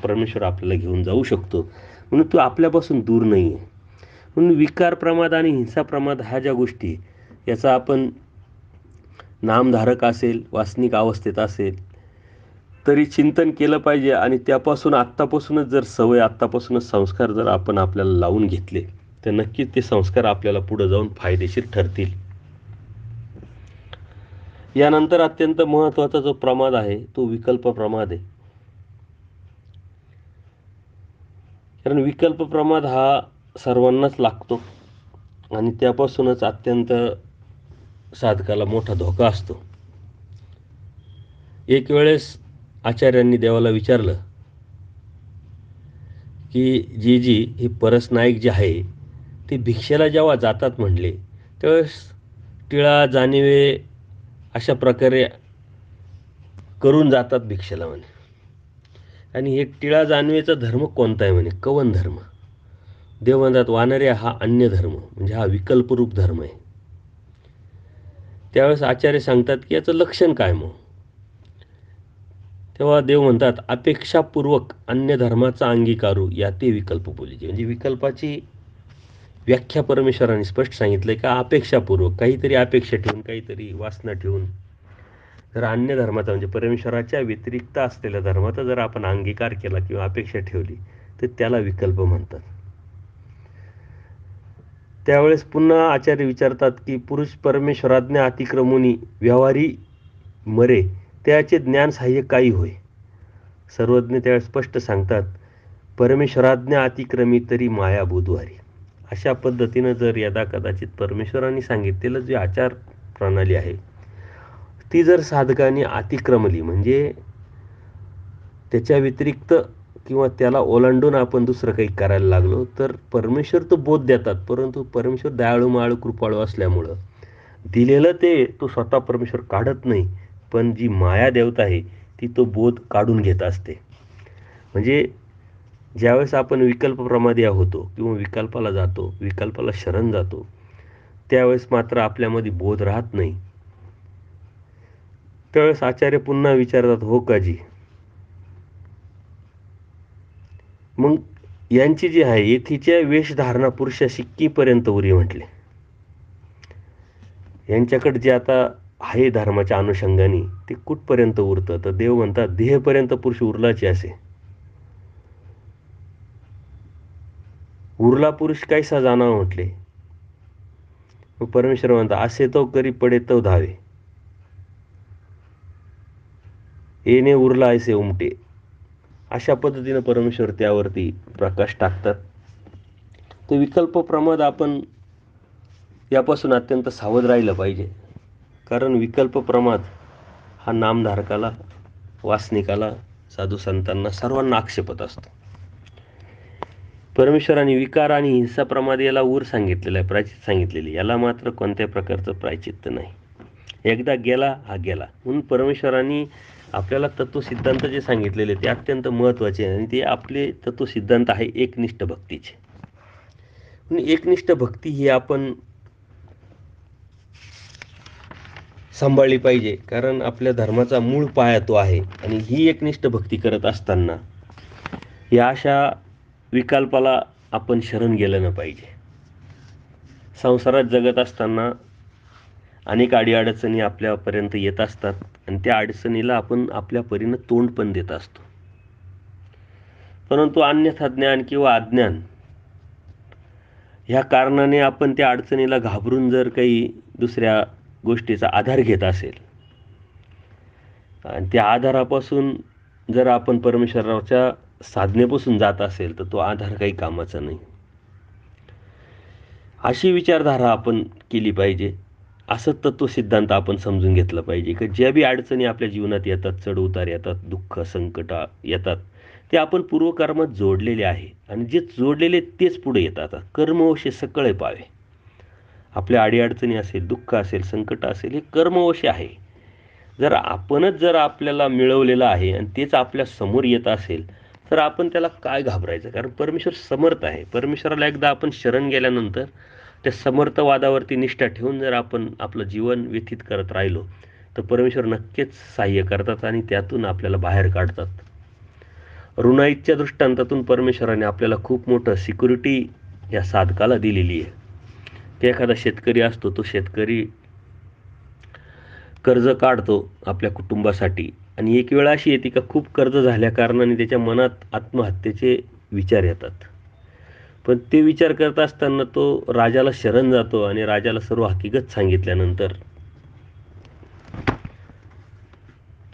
परमेश्वर आपल्याला घेऊन जाऊ शकतो. म्हणून तो आपल्यापासून दूर नाही आहे. म्हणून विकार प्रमाद आणि हिंसा प्रमाद ह्या ज्या गोष्टी, याचा आपण नामधारक असेल, वासनिक अवस्थेत असेल तरी चिंतन केलं पाहिजे. आणि त्यापासून आत्तापासूनच जर सवय, आत्तापासूनच संस्कार जर आपण आपल्याला लावून घेतले तर नक्कीच ते संस्कार आपल्याला पुढे जाऊन फायदेशीर ठरतील. यानंतर अत्यंत महत्त्वाचा जो प्रमाद आहे तो विकल्प प्रमाद आहे. कारण विकल्प प्रमाद हा सर्वांनाच लागतो आणि त्यापासूनच अत्यंत साधकाला मोठा धोका असतो. एक वेळेस आचार्यांनी देवाला विचारलं की जी हे परसनायक जे आहे ते भिक्षेला जेव्हा जातात म्हणले त्यावेळेस टिळा, जाणिवे अशा प्रकारे करून जातात भिक्षेला म्हणे. आणि हे टिळा जाणवेचा धर्म कोणता आहे म्हणे? कवन धर्म. देव म्हणतात वानरे हा अन्य धर्म, म्हणजे हा विकल्परूप धर्म आहे. त्यावेळेस आचार्य सांगतात की याचं लक्षण काय मग? तेव्हा देव म्हणतात अपेक्षापूर्वक अन्य धर्माचा अंगीकारू या ते विकल्प बोलीचे. म्हणजे विकल्पाची व्याख्या परमेश्वराने स्पष्ट सांगितलंय का अपेक्षापूर्वक, काहीतरी अपेक्षा ठेवून, काहीतरी वासना ठेवून जर अन्य धर्माचा म्हणजे परमेश्वराच्या व्यतिरिक्त असलेल्या धर्माचा जर आपण अंगीकार केला किंवा अपेक्षा ठेवली तर त्याला विकल्प म्हणतात. त्यावेळेस पुन्हा आचार्य विचारतात की पुरुष परमेश्वराज्ञा अतिक्रमुनी व्यवहारी मरे त्याचे ज्ञान सहाय्य काही होय. सर्वज्ञ त्यावेळेस स्पष्ट सांगतात परमेश्वराज्ञा अतिक्रमी तरी माया बुधवारी. अशा पद्धतीनं जर यदा कदाचित परमेश्वराने सांगितलेलं जे आचार प्रणाली आहे ती जर साधकाने अतिक्रमली, म्हणजे त्याच्या व्यतिरिक्त किंवा त्याला ओलांडून आपण दुसरं काही करायला लागलो तर परमेश्वर तो बोध देतात, परंतु परमेश्वर दयाळू, माळू, कृपाळू असल्यामुळं दिलेलं ते तो स्वतः परमेश्वर काढत नाही, पण जी माया देवता आहे ती तो बोध काढून घेत असते. म्हणजे ज्यावेळेस आपण विकल्प प्रमादी होतो किंवा विकल्पाला जातो, विकल्पाला शरण जातो, त्यावेळेस मात्र आपल्यामध्ये बोध राहत नाही. त्यावेळेस आचार्य पुन्हा विचारतात, हो का जी? मग यांची जी आहे येथीच्या वेशधारणा पुरुषा शिक्कीपर्यंत उरी म्हटले. यांच्याकडे जे आता आहे धर्माच्या अनुषंगाने ते कुठपर्यंत उरतं? तर देव म्हणतात देहपर्यंत पुरुष उरलाचे असे. उरला पुरुष कैसा जाणावा म्हटले. मग परमेश्वर म्हणतात असे तो करी पडे तो धावे, येणे उरला ऐसे उमटे. अशा पद्धतीनं परमेश्वर त्यावरती प्रकाश टाकतात. तो विकल्प प्रमाद आपण यापासून अत्यंत सावध राहिलं पाहिजे. कारण विकल्प प्रमाद हा नामधारकाला, वासनिकाला, साधू संतांना सर्वांना आक्षेपत असतो. परमेश्वराने विकार आणि हिंसा प्रमाद याला ऊर सांगितलेला आहे, प्रायचित सांगितलेली. याला मात्र कोणत्या प्रकारचं प्रायचित्त नाही. एकदा गेला हा गेला. म्हणून परमेश्वराने आपल्याला तत्वसिद्धांत जे सांगितलेले ते अत्यंत महत्त्वाचे आहे आणि ते आपले तत्वसिद्धांत आहे एकनिष्ठ भक्तीचे. म्हणून एकनिष्ठ भक्ती ही आपण सांभाळली पाहिजे. कारण आपल्या धर्माचा मूळ पाया तो आहे. आणि ही एकनिष्ठ भक्ती करत असताना या अशा विकल्पाला आपण शरण गेलं न पाहिजे. संसारात जगत असताना अनेक अडीअडचणी आपल्यापर्यंत येत असतात आणि त्या अडचणीला आपण आपल्या परीनं तोंड पण देत असतो. परंतु अन्यथा ज्ञान किंवा अज्ञान ह्या कारणाने आपण त्या अडचणीला घाबरून जर काही दुसऱ्या गोष्टीचा आधार घेत असेल आणि त्या आधारापासून जर आपण परमेश्वराच्या साधनेपासून जात असेल तर तो आधार काही कामाचा नाही. अशी विचारधारा आपण केली पाहिजे. असं तत्वसिद्धांत आपण समजून घेतलं पाहिजे की ज्या बी अडचणी आपल्या जीवनात येतात, चढ उतार येतात, दुःख संकट येतात, ते आपण पूर्वकर्मात जोडलेले आहे आणि जे जोडलेले तेच पुढे येतात. कर्मवशे सकळे पावे. आपल्या अडीअडचणी असेल, दुःख असेल, संकट असेल, हे कर्मवशे आहे. जर आपणच जर आपल्याला मिळवलेलं आहे आणि तेच आपल्या समोर येत असेल तर आपण त्याला काय घाबरायचं? कारण परमेश्वर समर्थ आहे. परमेश्वराला एकदा आपण शरण गेल्यानंतर त्या समर्थवादावरती निष्ठा ठेवून जर आपण आपलं जीवन व्यतीत करत राहिलो तर परमेश्वर नक्कीच सहाय्य करतात आणि त्यातून आपल्याला बाहेर काढतात. ऋणाईच्या दृष्टांतातून परमेश्वराने आपल्याला खूप मोठं सिक्युरिटी या साधकाला दिलेली आहे. की एखादा शेतकरी असतो, तो शेतकरी कर्ज काढतो आपल्या कुटुंबासाठी आणि एक वेळ अशी येते का खूप कर्ज झाल्या कारणाने त्याच्या मनात आत्महत्येचे विचार येतात. पण ते विचार करत असताना तो राजाला शरण जातो आणि राजाला सर्व हकीकत सांगितल्यानंतर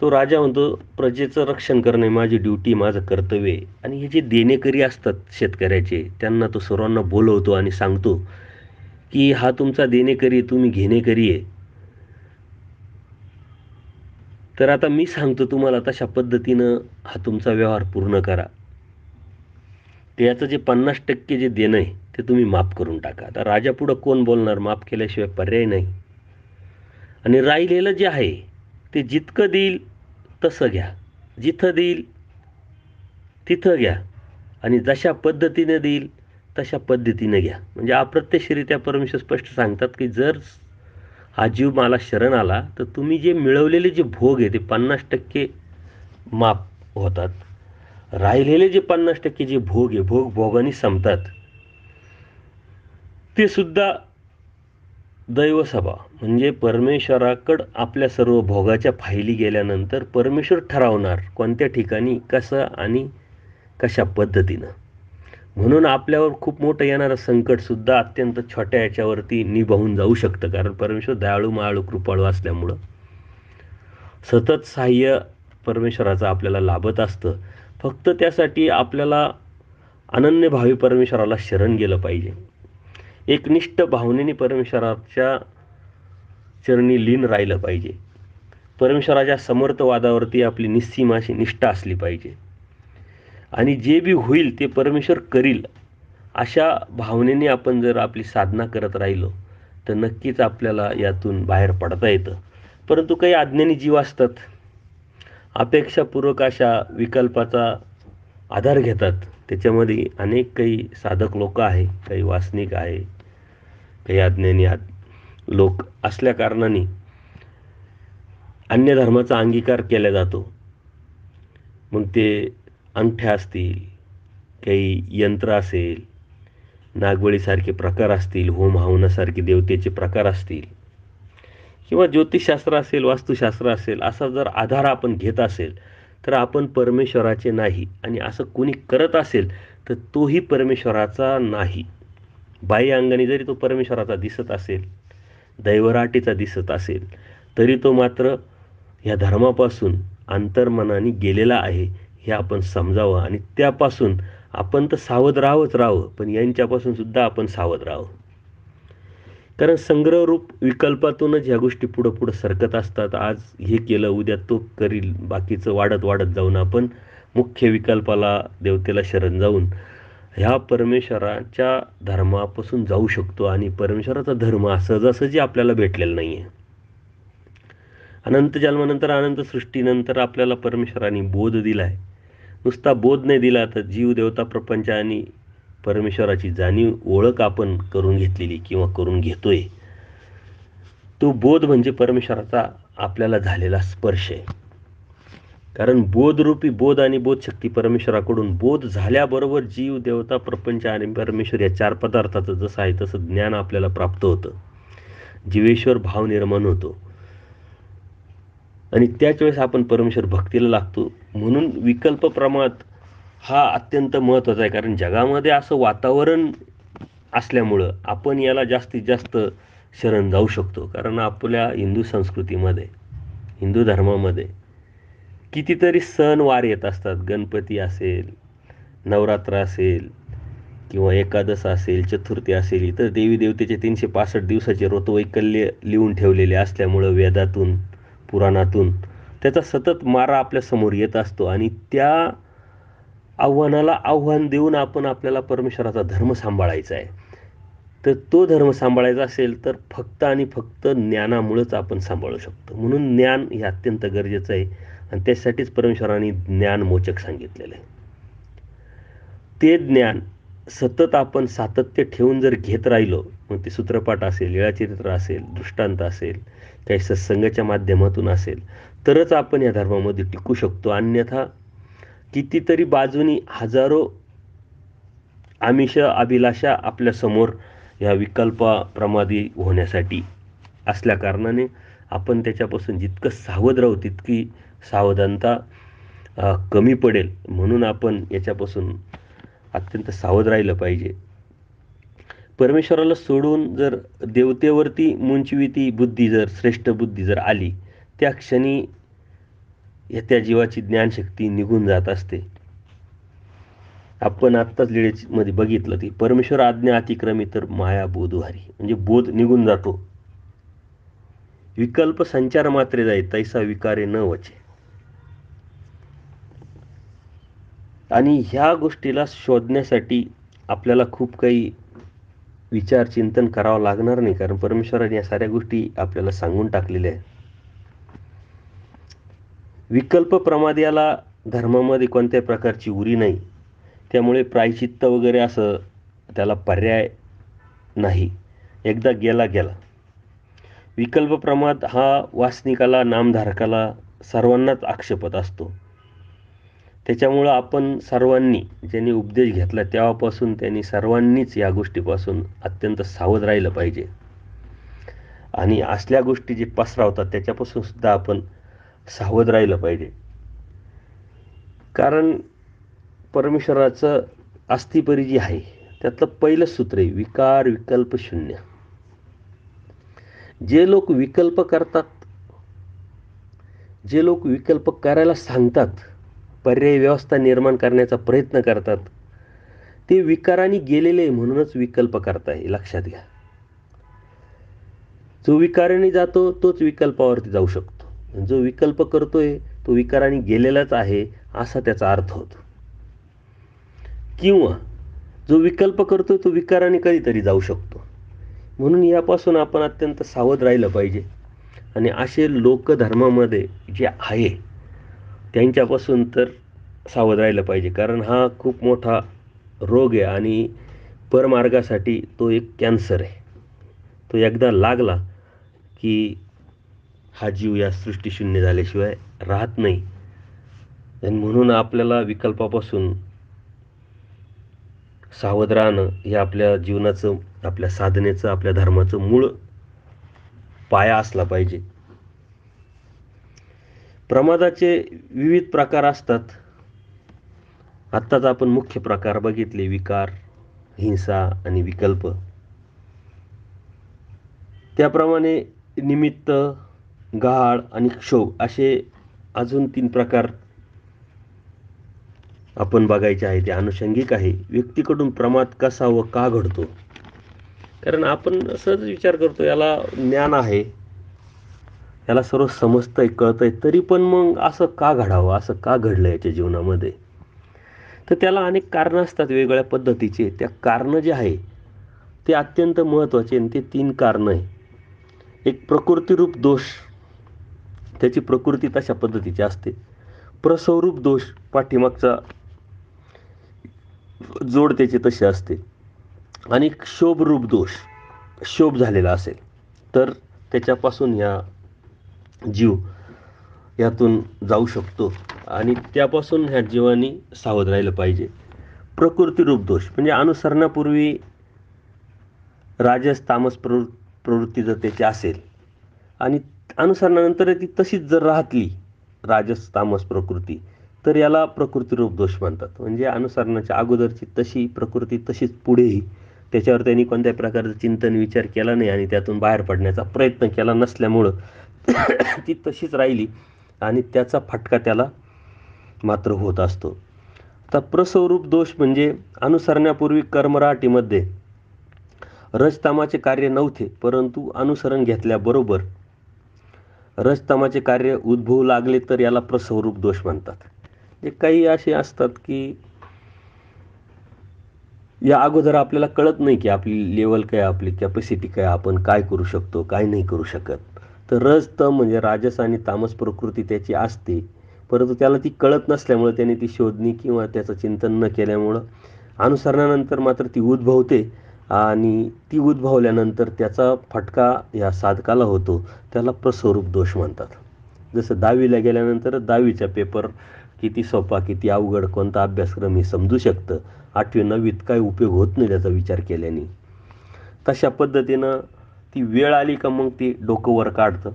तो राजा म्हणतो प्रजेचं रक्षण करणे माझी ड्युटी, माझं कर्तव्य आहे. आणि हे जे देणेकरी असतात शेतकऱ्याचे त्यांना तो सर्वांना बोलवतो आणि सांगतो की हा तुमचा देणेकरी, तुम्ही घेणेकरी आहे. तर आता मी सांगतो तुम्हाला तशा पद्धतीनं हा तुमचा व्यवहार पूर्ण करा. त्याचं जे 50% जे देणं आहे ते तुम्ही माफ करून टाका. आता राजा पुढं कोण बोलणार? माफ केल्याशिवाय पर्याय नाही. आणि राहिलेलं जे आहे ते जितकं देईल तसं घ्या, जिथं देईल तिथं घ्या आणि जशा पद्धतीने देईल तशा पद्धतीने घ्या. म्हणजे अप्रत्यक्षरित्या परमेश्वर स्पष्ट सांगतात की जर हा जीव मला शरण आला तर तुम्ही जे मिळवलेले जे भोग आहे ते 50% माफ होतात. राहिलेले जे 50% जे भोग आहे, भोगाने संपतात. ते सुद्धा दैवसभा म्हणजे परमेश्वराकडं आपल्या सर्व भोगाच्या फायली गेल्यानंतर परमेश्वर ठरवणार कोणत्या ठिकाणी, कसं आणि कशा पद्धतीनं. म्हणून आपल्यावर खूप मोठं येणारं संकटसुद्धा अत्यंत छोट्या याच्यावरती निभावून जाऊ शकतं. कारण परमेश्वर दयाळू, मायाळू, कृपाळू असल्यामुळं सतत सहाय्य परमेश्वराचं आपल्याला लाभत असतं. फक्त त्यासाठी आपल्याला अनन्यभावी परमेश्वराला शरण गेलं पाहिजे. एकनिष्ठ भावनेने परमेश्वराच्या चरणी लीन राहिलं पाहिजे. परमेश्वराच्या समर्थवादावरती आपली निस्सीम अशी निष्ठा असली पाहिजे आणि जे बी होईल ते परमेश्वर करील अशा भावनेने आपण जर आपली साधना करत राहिलो तर नक्कीच आपल्याला यातून बाहेर पडता येतं. परंतु काही अज्ञानी जीव असतात, अपेक्षापूर्वक अशा विकल्पाचा आधार घेतात. त्याच्यामध्ये अनेक काही साधक लोक आहे, काही वासनिक आहे, काही अज्ञानी लोक असल्या कारणाने अन्य धर्माचा अंगीकार केला जातो. मग ते अंगठ्या असतील, काही यंत्र असेल, नागबळीसारखे प्रकार असतील, होम हवनासारखे देवतेचे प्रकार असतील, किंवा ज्योतिषशास्त्र असेल, वास्तुशास्त्र असेल, असा जर आधार आपण घेत असेल तर आपण परमेश्वराचे नाही. आणि असं कोणी करत असेल तर तोही परमेश्वराचा नाही. बाह्य अंगाने जरी तो परमेश्वराचा दिसत असेल, दैवराटीचा दिसत असेल, तरी तो मात्र ह्या धर्मापासून अंतर्मनाने गेलेला आहे हे आपण समजावं. आणि त्यापासून आपण तर सावध राहावं, पण यांच्यापासून सुद्धा आपण सावध राहावं. कारण संग्रहरूप विकल्पातूनच ह्या गोष्टी पुढं सरकत असतात. आज हे केलं, उद्या तो करील, बाकीचं वाढत जाऊन आपण मुख्य विकल्पाला, देवतेला शरण जाऊन ह्या परमेश्वराच्या धर्मापासून जाऊ शकतो. आणि परमेश्वराचा धर्म सहजासहजी आपल्याला भेटलेला नाही आहे. अनंत जन्मानंतर, अनंत सृष्टीनंतर आपल्याला परमेश्वराने बोध दिला आहे. नुसता बोध नाही दिला तर जीव, देवता, प्रपंच आणि परमेश्वराची जाणीव, ओळख आपण करून घेतलेली किंवा करून घेतोय. तो बोध म्हणजे परमेश्वराचा आपल्याला झालेला स्पर्श आहे. कारण बोधरूपी बोध आणि बोधशक्ती परमेश्वराकडून बोध झाल्याबरोबर जीव, देवता, प्रपंच आणि परमेश्वर या 4 पदार्थाचं जसं आहे तसं ज्ञान आपल्याला प्राप्त होतं. जीवेश्वर भाव निर्माण होतो आणि त्याच वेळेस आपण परमेश्वर भक्तीला लागतो. म्हणून विकल्प प्रमाद हा अत्यंत महत्त्वाचा आहे. कारण जगामध्ये असं वातावरण असल्यामुळं आपण याला जास्तीत जास्त शरण जाऊ शकतो. कारण आपल्या हिंदू संस्कृतीमध्ये, हिंदू धर्मामध्ये कितीतरी सण वार येत असतात. गणपती असेल, नवरात्र असेल, किंवा एकादश असेल, चतुर्थी असेल, इतर देवी देवतेचे 365 दिवसाचे ऋतुवैकल्य लिहून ठेवलेले असल्यामुळं वेदातून, पुराणातून त्याचा सतत मारा आपल्यासमोर येत असतो. आणि त्या आव्हानाला आव्हान देऊन आपल्याला परमेश्वराचा धर्म सांभाळायचा आहे. तर तो धर्म सांभाळायचा असेल तर फक्त आणि फक्त ज्ञानामुळेच आपण सांभाळू शकतो. म्हणून ज्ञान हे अत्यंत गरजेचं आहे आणि त्यासाठीच परमेश्वराने ज्ञानमोचक सांगितलेलं आहे. ते ज्ञान सतत आपण सातत्य ठेवून जर घेत राहिलो, मग ते सूत्रपाठ असेल, लीळाचरित्र असेल, दृष्टांत असेल, काही सत्संगाच्या माध्यमातून असेल, तरच आपण या धर्मामध्ये टिकू शकतो. अन्यथा कितीतरी बाजूनी हजारो आमिष, अभिलाषा आपल्यासमोर या विकल्पाप्रमादी होण्यासाठी असल्या कारणाने आपण त्याच्यापासून जितकं सावध राहू तितकी सावधानता कमी पडेल. म्हणून आपण याच्यापासून अत्यंत सावध राहिलं पाहिजे. परमेश्वराला सोडून जर देवतेवरती मुंचविती बुद्धी, जर श्रेष्ठ बुद्धी जर आली, त्या क्षणी त्या जीवाची ज्ञानशक्ती निघून जात असते. आपण आत्ताच लीळेमध्ये बघितलं ती परमेश्वर आज्ञा अतिक्रमी तर माया बोधुहारी, म्हणजे बोध निघून जातो. विकल्प संचार मात्रे जाई, तैसा विकारे न वचे. आणि ह्या गोष्टीला शोधण्यासाठी आपल्याला खूप काही विचार चिंतन करावं लागणार नाही. कारण परमेश्वराने या साऱ्या गोष्टी आपल्याला सांगून टाकलेल्या आहेत. विकल्प प्रमाद्याला धर्मामध्ये कोणत्याही प्रकारची उरी नाही. त्यामुळे प्रायचित्त वगैरे असं त्याला पर्याय नाही. एकदा गेला. विकल्प प्रमाद हा वासनिकाला, नामधारकाला सर्वांनाच आक्षेपत असतो. त्याच्यामुळं आपण सर्वांनी, ज्यांनी उपदेश घेतला तेव्हापासून त्यांनी सर्वांनीच या गोष्टीपासून अत्यंत सावध राहिलं पाहिजे. आणि असल्या गोष्टी जे पसरवतात त्याच्यापासून सुद्धा आपण सावध राहिलं पाहिजे. कारण परमेश्वराचं अस्थिपरी जी आहे त्यातलं पहिलं सूत्र आहे विकार विकल्प शून्य. जे लोक विकल्प करतात, जे लोक विकल्प करायला सांगतात, पर्याय व्यवस्था निर्माण करण्याचा प्रयत्न करतात, ते विकाराने गेलेले म्हणूनच विकल्प करताय, लक्षात घ्या. जो विकाराने जातो तोच विकल्पावरती जाऊ शकतो. जो विकल्प करतोय तो विकाराने गेलेलाच आहे असा त्याचा अर्थ होतो. किंवा जो विकल्प करतोय तो विकाराने कधीतरी जाऊ शकतो. म्हणून यापासून आपण अत्यंत सावध राहिलं पाहिजे. आणि असे लोक धर्मामध्ये जे आहे त्यांच्यापासून तर सावध राहिलं पाहिजे. कारण हा खूप मोठा रोग आहे आणि परमार्गासाठी तो एक कॅन्सर आहे. तो एकदा लागला की हा जीव या सृष्टीशून्य झाल्याशिवाय राहत नाही. आणि म्हणून आपल्याला विकल्पापासून सावध राहणं हे आपल्या जीवनाचं, आपल्या साधनेचं, आपल्या धर्माचं मूळ पाया असला पाहिजे. प्रमादाचे विविध प्रकार असतात. आत्ताच आपण मुख्य प्रकार बघितले, विकार, हिंसा आणि विकल्प. त्याप्रमाणे निमित्त, गहाळ आणि क्षोभ असे अजून 3 प्रकार आपण बघायचे आहे. ते अनुषंगिक आहे. व्यक्तीकडून प्रमाद कसा व का घडतो? कारण आपण सहज विचार करतो, याला ज्ञान आहे, याला सर्व समजतंय, कळतंय, तरी पण मग असं का घडावं, असं का घडलं याच्या जीवनामध्ये? तर त्याला अनेक कारणं असतात वेगवेगळ्या पद्धतीचे. त्या कारणं जे आहे ते अत्यंत महत्त्वाचे आणि ते 3 कारणं आहे. एक प्रकृतीरूप दोष, त्याची प्रकृती तशा पद्धतीची असते. प्रसवरूप दोष, पाठीमागचा जोड त्याची तशी असते. आणि क्षोभरूप दोष, क्षोभ झालेला असेल तर त्याच्यापासून ह्या जीव यातून जाऊ शकतो आणि त्यापासून ह्या जीवानी सावध राहिलं पाहिजे. प्रकृतीरूप दोष म्हणजे अनुसरणापूर्वी राजस तामस प्रवृत्ती जर त्याची असेल आणि अनुसरणानंतर ती तशीच जर राहतली राजस तामस प्रकृती, तर याला प्रकृतीरूप दोष म्हणतात. म्हणजे अनुसरणाच्या अगोदरची तशी प्रकृती तशीच पुढेही, त्याच्यावर त्यांनी कोणत्याही प्रकारचं चिंतन विचार केला नाही आणि त्यातून बाहेर पडण्याचा प्रयत्न केला नसल्यामुळं ती तशीच राहिली आणि त्याचा फटका त्याला मात्र होत असतो. आता प्रस्वरूप दोष म्हणजे अनुसरण्यापूर्वी कर्मराटीमध्ये रजतमाचे कार्य नव्हते, परंतु अनुसरण घेतल्याबरोबर रजतमाचे कार्य उद्भवू लागले तर याला प्रस्वरूप दोष म्हणतात. काही असे असतात की या अगोदर आपल्याला कळत नाही की आपली लेवल काय, आपली कॅपॅसिटी काय, आपण काय करू शकतो, काय नाही करू शकत. तर रजतम म्हणजे राजस आणि तामस प्रकृती त्याची असते, परंतु त्याला ती कळत नसल्यामुळे त्याने ती शोधणी किंवा त्याचं चिंतन न केल्यामुळं अनुसरणानंतर मात्र ती उद्भवते आणि ती उद्भवल्यानंतर त्याचा फटका या साधकाला होतो. त्याला प्रस्वरूप दोष म्हणतात. जसं 10वीला गेल्यानंतर 10वीचा पेपर किती सोपा, किती अवघड, कोणता अभ्यासक्रम हे समजू शकतं. 8वी 9वीत काय उपयोग होत नाही त्याचा विचार केल्याने. तशा पद्धतीनं ती वेळ आली का मग ती डोकं वर काढतं.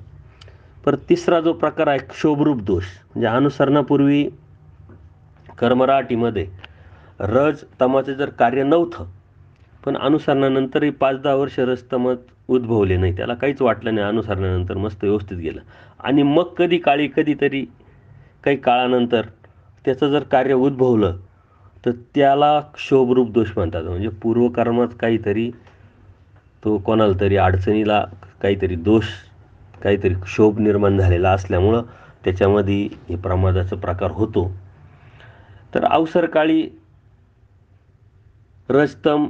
परत तिसरा जो प्रकार आहे क्षोभरूप दोष म्हणजे अनुसरणापूर्वी कर्मराटीमध्ये रज तमाचे जर कार्य नव्हतं, पण अनुसरणानंतरही 5-10 वर्ष रज तमत उद्भवले नाही, त्याला काहीच वाटलं नाही, अनुसरणानंतर मस्त व्यवस्थित गेलं आणि मग कधीतरी काही काळानंतर त्याचं जर कार्य उद्भवलं तर त्याला क्षोभरूप दोष म्हणतात. म्हणजे पूर्वकर्मात काहीतरी तो कोणाला तरी अडचणीला काहीतरी दोष, काहीतरी क्षोभ निर्माण झालेला असल्यामुळं त्याच्यामध्ये हे प्रमादाचा प्रकार होतो. तर अवसरकाळी रजतम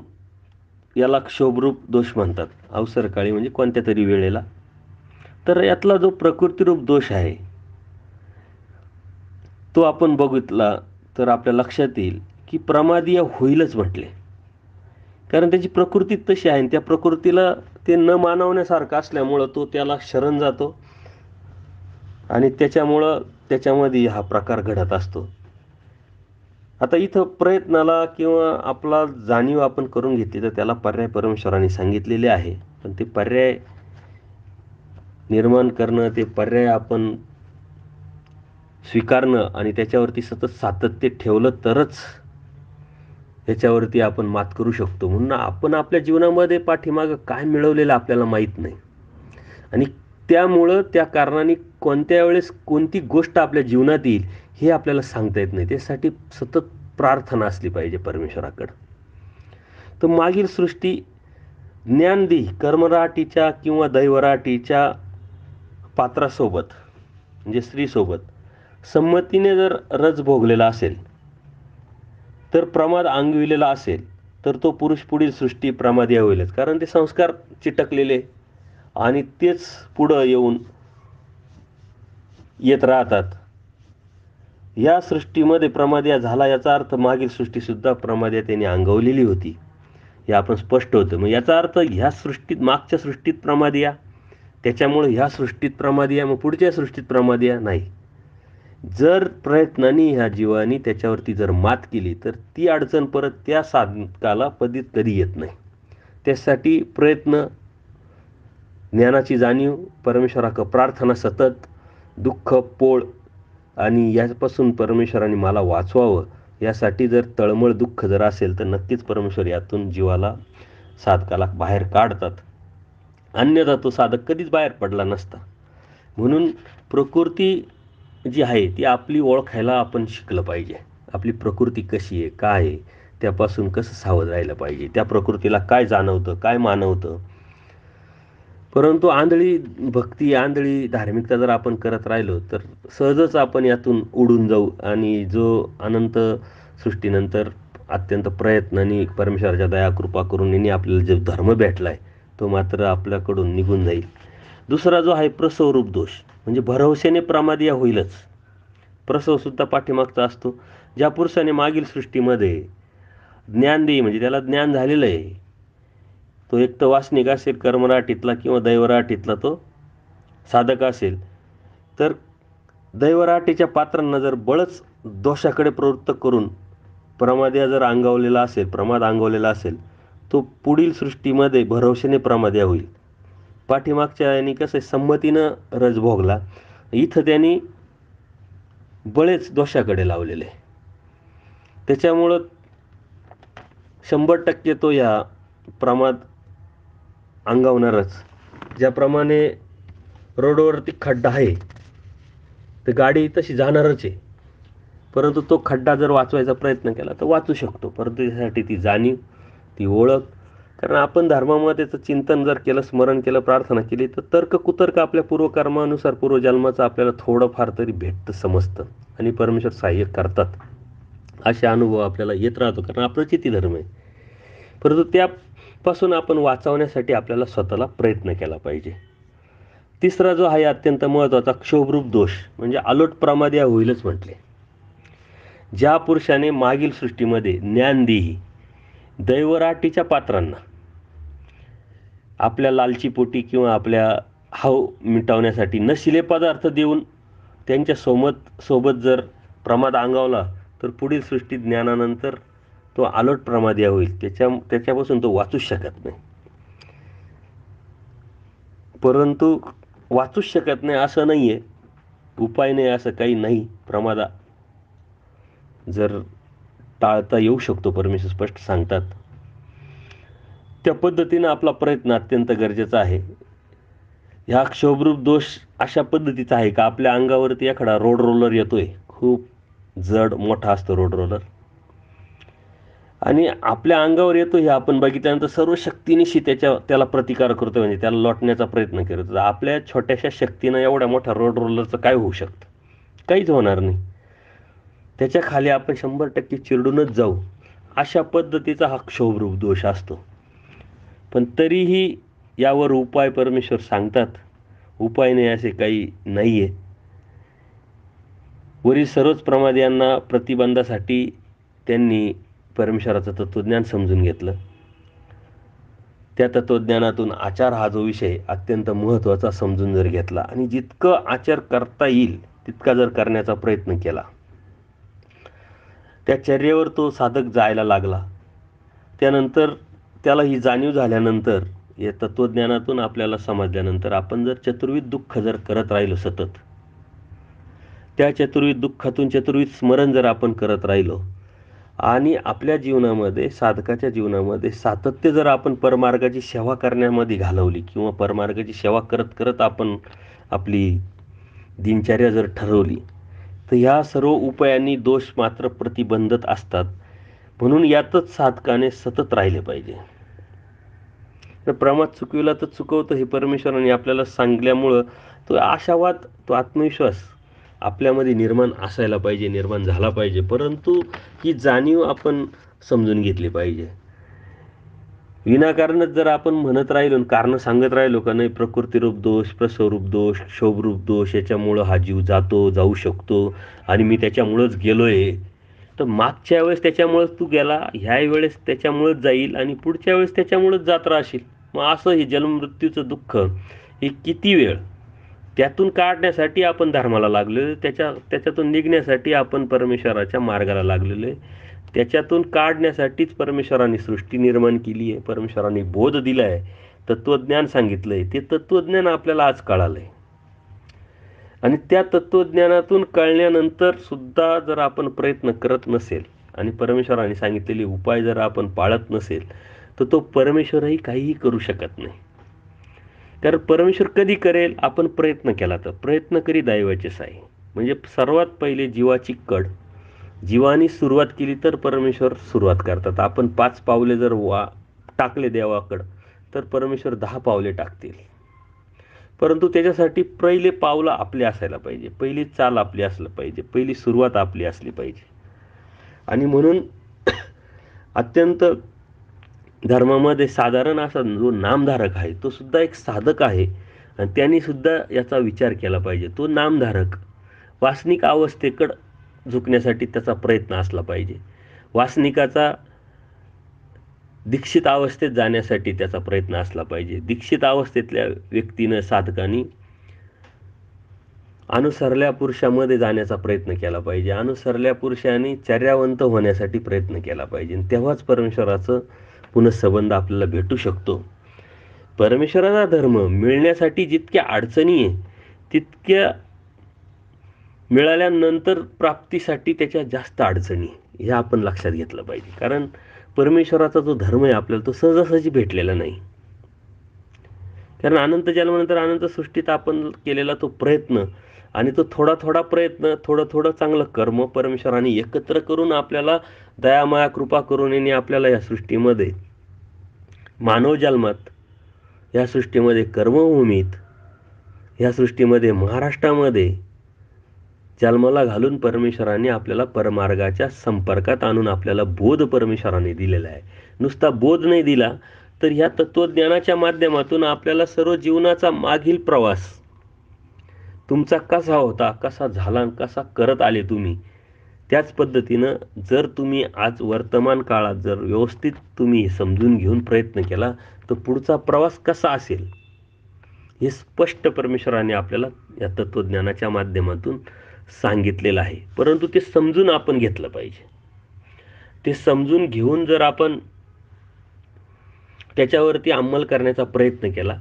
याला क्षोभरूप दोष म्हणतात. अवसरकाळी म्हणजे कोणत्या तरी वेळेला. तर यातला जो प्रकृतीरूप दोष आहे तो आपण बघितला तर आपल्या लक्षात येईल की प्रमादीय होईलच म्हटले, कारण त्याची प्रकृती तशी आहे. त्या प्रकृतीला ते न मानवण्यासारखं असल्यामुळं तो त्याला शरण जातो आणि त्याच्यामुळं त्याच्यामध्ये हा प्रकार घडत असतो. आता इथं प्रयत्नाला किंवा आपला जाणीव आपण करून घेतली तर त्याला पर्याय परमेश्वराने सांगितलेले आहे. पण ते पर्याय निर्माण करणं, ते पर्याय आपण स्वीकारणं आणि त्याच्यावरती सतत सातत्य ठेवलं तरच याच्यावरती आपण मात करू शकतो. म्हणून आपण आपल्या जीवनामध्ये पाठीमागं काय मिळवलेलं आपल्याला माहीत नाही आणि त्यामुळं त्या कारणाने कोणत्या वेळेस कोणती गोष्ट आपल्या जीवनात येईल हे आपल्याला सांगता येत नाही. त्यासाठी सतत प्रार्थना असली पाहिजे परमेश्वराकडं. तर मागील सृष्टी ज्ञानदी कर्मराटीच्या किंवा दैवराटीच्या पात्रासोबत म्हणजे स्त्रीसोबत संमतीने जर रज भोगलेला असेल, तर प्रमाद अंगविलेला असेल, तर तो पुरुष पुढील सृष्टी प्रमादी होईलच. कारण ते संस्कार चिटकलेले आणि तेच पुढं येत राहतात. या सृष्टीमध्ये प्रमाद्या झाला याचा अर्थ मागील सृष्टीसुद्धा प्रमाद्या त्याने अंगवलेली होती, हे आपण स्पष्ट होतं. मग याचा अर्थ ह्या सृष्टीत, मागच्या सृष्टीत प्रमाद्या त्याच्यामुळे ह्या सृष्टीत प्रमादी आहे, मग पुढच्या सृष्टीत प्रमादी आहे नाही. जर प्रयत्नाने ह्या जीवानी त्याच्यावरती जर मात केली तर ती अडचण परत त्या साधकाला कधी येत नाही. त्यासाठी प्रयत्न, ज्ञानाची जाणीव, परमेश्वराक प्रार्थना सतत, दुःख पोळ आणि यापासून परमेश्वराने मला वाचवावं यासाठी जर तळमळ दुःख जर असेल तर नक्कीच परमेश्वर यातून जीवाला, साधकाला बाहेर काढतात. अन्यथा तो साधक कधीच बाहेर पडला नसता. म्हणून प्रकृती जी आहे ती आपली ओळखायला आपण शिकलं पाहिजे. आपली प्रकृती कशी आहे, काय आहे, त्यापासून कसं सावध राहिलं पाहिजे, त्या प्रकृतीला काय जाणवतं, काय मानवतं. परंतु आंधळी भक्ती, आंधळी धार्मिकता जर आपण करत राहिलो तर सहजच आपण यातून उडून जाऊ आणि जो अनंत सृष्टीनंतर अत्यंत प्रयत्नाने परमेश्वराच्या दयाकृपा करून यांनी आपल्याला जो धर्म भेटला आहे तो मात्र आपल्याकडून निघून जाईल. दुसरा जो आहे प्रसवरूप दोष, म्हणजे भरवशाने प्रमादी होईलच. प्रसवसुद्धा पाठीमागचा असतो. ज्या पुरुषाने मागील सृष्टीमध्ये ज्ञानदेही म्हणजे त्याला ज्ञान झालेलं आहे, तो एक तर वासनिक असेल, कर्मराटीतला किंवा दैवराटीतला तो साधक असेल, तर दैवराटीच्या पात्रांना जर बळच दोषाकडे प्रवृत्त करून प्रमाद्या जर अंगावलेला असेल, प्रमाद अंगावलेला असेल, तो पुढील सृष्टीमध्ये भरवशाने प्रमाद्या होईल. पाठीमागच्या यांनी कसं संमतीनं रज भोगला, इथं त्यांनी बळेच दोषाकडे लावलेले. त्याच्यामुळं 100% तो या प्रमाद अंगावणारच. ज्याप्रमाणे रोडवरती खड्डा आहे तर गाडी तशी जाणारच आहे, परंतु तो खड्डा जर वाचवायचा प्रयत्न केला तर वाचू शकतो. परंतु त्यासाठी ती जाणीव, ती ओळख, कारण आपण धर्मामध्ये त्याचं चिंतन जर केलं, स्मरण केलं, प्रार्थना केली तर तर्क कुतर्क आपल्या पूर्वकर्मानुसार पूर्वजन्माचं आपल्याला थोडंफार तरी भेटतं, समजतं आणि परमेश्वर सहाय्य करतात. असे अनुभव आपल्याला येत राहतो, कारण आपलं चित्ती धर्म आहे. परंतु त्यापासून आपण वाचवण्यासाठी आपल्याला स्वतःला प्रयत्न केला पाहिजे. तिसरा जो आहे अत्यंत महत्त्वाचा, क्षोभरूप दोष, म्हणजे आलोट प्रमादी होईलच म्हटले. ज्या पुरुषाने मागील सृष्टीमध्ये ज्ञानदेही दैवराटीच्या पात्रांना आपल्या लालचीपोटी किंवा आपल्या हाव मिटवण्यासाठी नशिले पदार्थ देऊन त्यांच्या सोबत जर प्रमाद अंगावला तर पुढील सृष्टीत ज्ञानानंतर तो आलोट प्रमादी होईल. त्याच्यापासून तो वाचूच शकत नाही. परंतु वाचूच शकत नाही असं नाही आहे, उपाय नाही असं काही नाही. प्रमादा जर टाळता येऊ शकतो, परमेश्वर स्पष्ट सांगतात. त्या पद्धतीनं आपला प्रयत्न अत्यंत गरजेचा आहे. ह्या क्षोभरूप दोष अशा पद्धतीचा आहे का आपल्या अंगावरती एखादा रोड रोलर येतोय, खूप जड मोठा असतो रोड रोलर, आणि आपल्या अंगावर येतो हे आपण बघितल्यानंतर सर्व शक्तीनिशी त्याला प्रतिकार करतो, म्हणजे त्याला लोटण्याचा प्रयत्न करतो. आपल्या छोट्याशा शक्तीनं एवढ्या मोठ्या रोड रोलरचं काय होऊ शकतं? काहीच होणार नाही. त्याच्या खाली आपण 100% चिरडूनच जाऊ, अशा पद्धतीचा हा क्षोभरूप दोष असतो. पण तरीही यावर उपाय परमेश्वर सांगतात. उपाय नाही असे काही नाही आहे. वरील सर्वच प्रमाद्यांना प्रतिबंधासाठी त्यांनी परमेश्वराचं तत्त्वज्ञान समजून घेतलं. त्या तत्त्वज्ञानातून आचार हा जो विषय अत्यंत महत्त्वाचा समजून जर घेतला आणि जितकं आचार करता येईल तितका जर करण्याचा प्रयत्न केला, त्या चर्येवर तो साधक जायला लागला. त्यानंतर त्याला ही जाणीव झाल्यानंतर, या तत्त्वज्ञानातून आपल्याला समजल्यानंतर आपण जर चतुर्विध दुःख जर करत राहिलो सतत, त्या चतुर्विध दुःखातून चतुर्विध स्मरण जर आपण करत राहिलो आणि आपल्या जीवनामध्ये, साधकाच्या जीवनामध्ये सातत्य जर आपण परमार्गाची सेवा करण्यामध्ये घालवली किंवा परमार्गाची सेवा करत करत आपण आपली दिनचर्या जर ठरवली, तर ह्या सर्व उपायांनी दोष मात्र प्रतिबंधत असतात. म्हणून यातच साधकाने सतत राहिले पाहिजे. तर प्रमाद चुकविला तर चुकवतं हे परमेश्वराने आपल्याला सांगल्यामुळं तो आशावाद, तो आत्मविश्वास आपल्यामध्ये निर्माण असायला पाहिजे, निर्माण झाला पाहिजे. परंतु ही जाणीव आपण समजून घेतली पाहिजे. विनाकारणच जर आपण म्हणत राहिलो, कारण सांगत राहिलो का नाही प्रकृतीरूप दोष, प्रसवरूप दोष, क्षोभरूप दोष, याच्यामुळं हा जीव जाऊ शकतो आणि मी त्याच्यामुळंच गेलोय, तर मागच्या वेळेस त्याच्यामुळेच तू गेला, ह्या वेळेस त्याच्यामुळेच जाईल आणि पुढच्या वेळेस त्याच्यामुळेच जात राहशील. मग असं हे जन्ममृत्यूचं दुःख हे किती वेळ, त्यातून काढण्यासाठी आपण धर्माला लागलेलो, त्याच्यातून निघण्यासाठी आपण परमेश्वराच्या मार्गाला लागलेलो आहे. त्याच्यातून काढण्यासाठीच परमेश्वराने सृष्टी निर्माण केली आहे, परमेश्वराने बोध दिला आहे, तत्त्वज्ञान सांगितलं आहे. ते तत्त्वज्ञान आपल्याला आज कळालं आहे. आणि त्या तत्त्वज्ञानातून कळल्यानंतर सुद्धा जर आपण प्रयत्न करत नसेल आणि परमेश्वराने सांगितलेले उपाय जर आपण पाळत नसेल, तर तो परमेश्वरही काहीही करू शकत नाही. कारण परमेश्वर कधी करेल, आपण प्रयत्न केला तर. प्रयत्न करी दैवाचे साई. म्हणजे सर्वात पहिले जीवाची कड, जीवानी सुरुवात केली तर परमेश्वर सुरुवात करतात. आपण 5 पावले जर टाकले देवाकडं, तर परमेश्वर 10 पावले टाकतील. परंतु त्याच्यासाठी पहिले पावलं आपले असायला पाहिजे, पहिली चाल आपली असलं पाहिजे, पहिली सुरुवात आपली असली पाहिजे. आणि म्हणून अत्यंत धर्मामध्ये साधारण असा जो नामधारक आहे, तो सुद्धा एक साधक आहे आणि त्यांनी सुद्धा याचा विचार केला पाहिजे. तो नामधारक वासनिक अवस्थेकडं झुकण्यासाठी त्याचा प्रयत्न असला पाहिजे. वासनिकाचा दीक्षित अवस्थेत जाण्यासाठी त्याचा प्रयत्न असला पाहिजे. दीक्षित अवस्थेतल्या व्यक्तीनं, साधकांनी अनुसरल्या पुरुषामध्ये जाण्याचा प्रयत्न केला पाहिजे. अनुसरल्या पुरुषांनी चर्यावंत होण्यासाठी प्रयत्न केला पाहिजे. तेव्हाच परमेश्वराचं पुनःसंबंध आपल्याला भेटू शकतो. परमेश्वराचा धर्म मिळण्यासाठी जितक्या अडचणी आहे, तितक्या मिळाल्यानंतर प्राप्तीसाठी त्याच्या जास्त अडचणी, हे आपण लक्षात घेतलं पाहिजे. कारण परमेश्वराचा जो धर्म आहे आपल्याला, तो सहजासहजी भेटलेला नाही. कारण अनंत जन्मानंतर अनंत सृष्टीत आपण केलेला तो प्रयत्न आणि तो थोडा थोडा प्रयत्न, थोडं थोडं चांगलं कर्म परमेश्वराने एकत्र करून आपल्याला दयामाया कृपा करून यांनी आपल्याला या सृष्टीमध्ये, मानव जन्मात, या सृष्टीमध्ये कर्मभूमीत, या सृष्टीमध्ये महाराष्ट्रामध्ये जन्माला घालून परमेश्वराने आपल्याला परमार्गाच्या संपर्कात आणून आपल्याला बोध परमेश्वराने दिलेला आहे. नुसता बोध नाही दिला, तर ह्या तत्त्वज्ञानाच्या माध्यमातून आपल्याला सर्व जीवनाचा मागील प्रवास तुमचा कसा होता, कसा झाला, कसा करत आले तुम्ही, त्याच पद्धतीनं जर तुम्ही आज वर्तमान काळात जर व्यवस्थित तुम्ही समजून घेऊन प्रयत्न केला, तर पुढचा प्रवास कसा असेल हे स्पष्ट परमेश्वराने आपल्याला या तत्त्वज्ञानाच्या माध्यमातून सांगितलेलं आहे. परंतु ते समजून आपण घेतलं पाहिजे. ते समजून घेऊन जर आपण त्याच्यावरती अंमल करण्याचा प्रयत्न केला,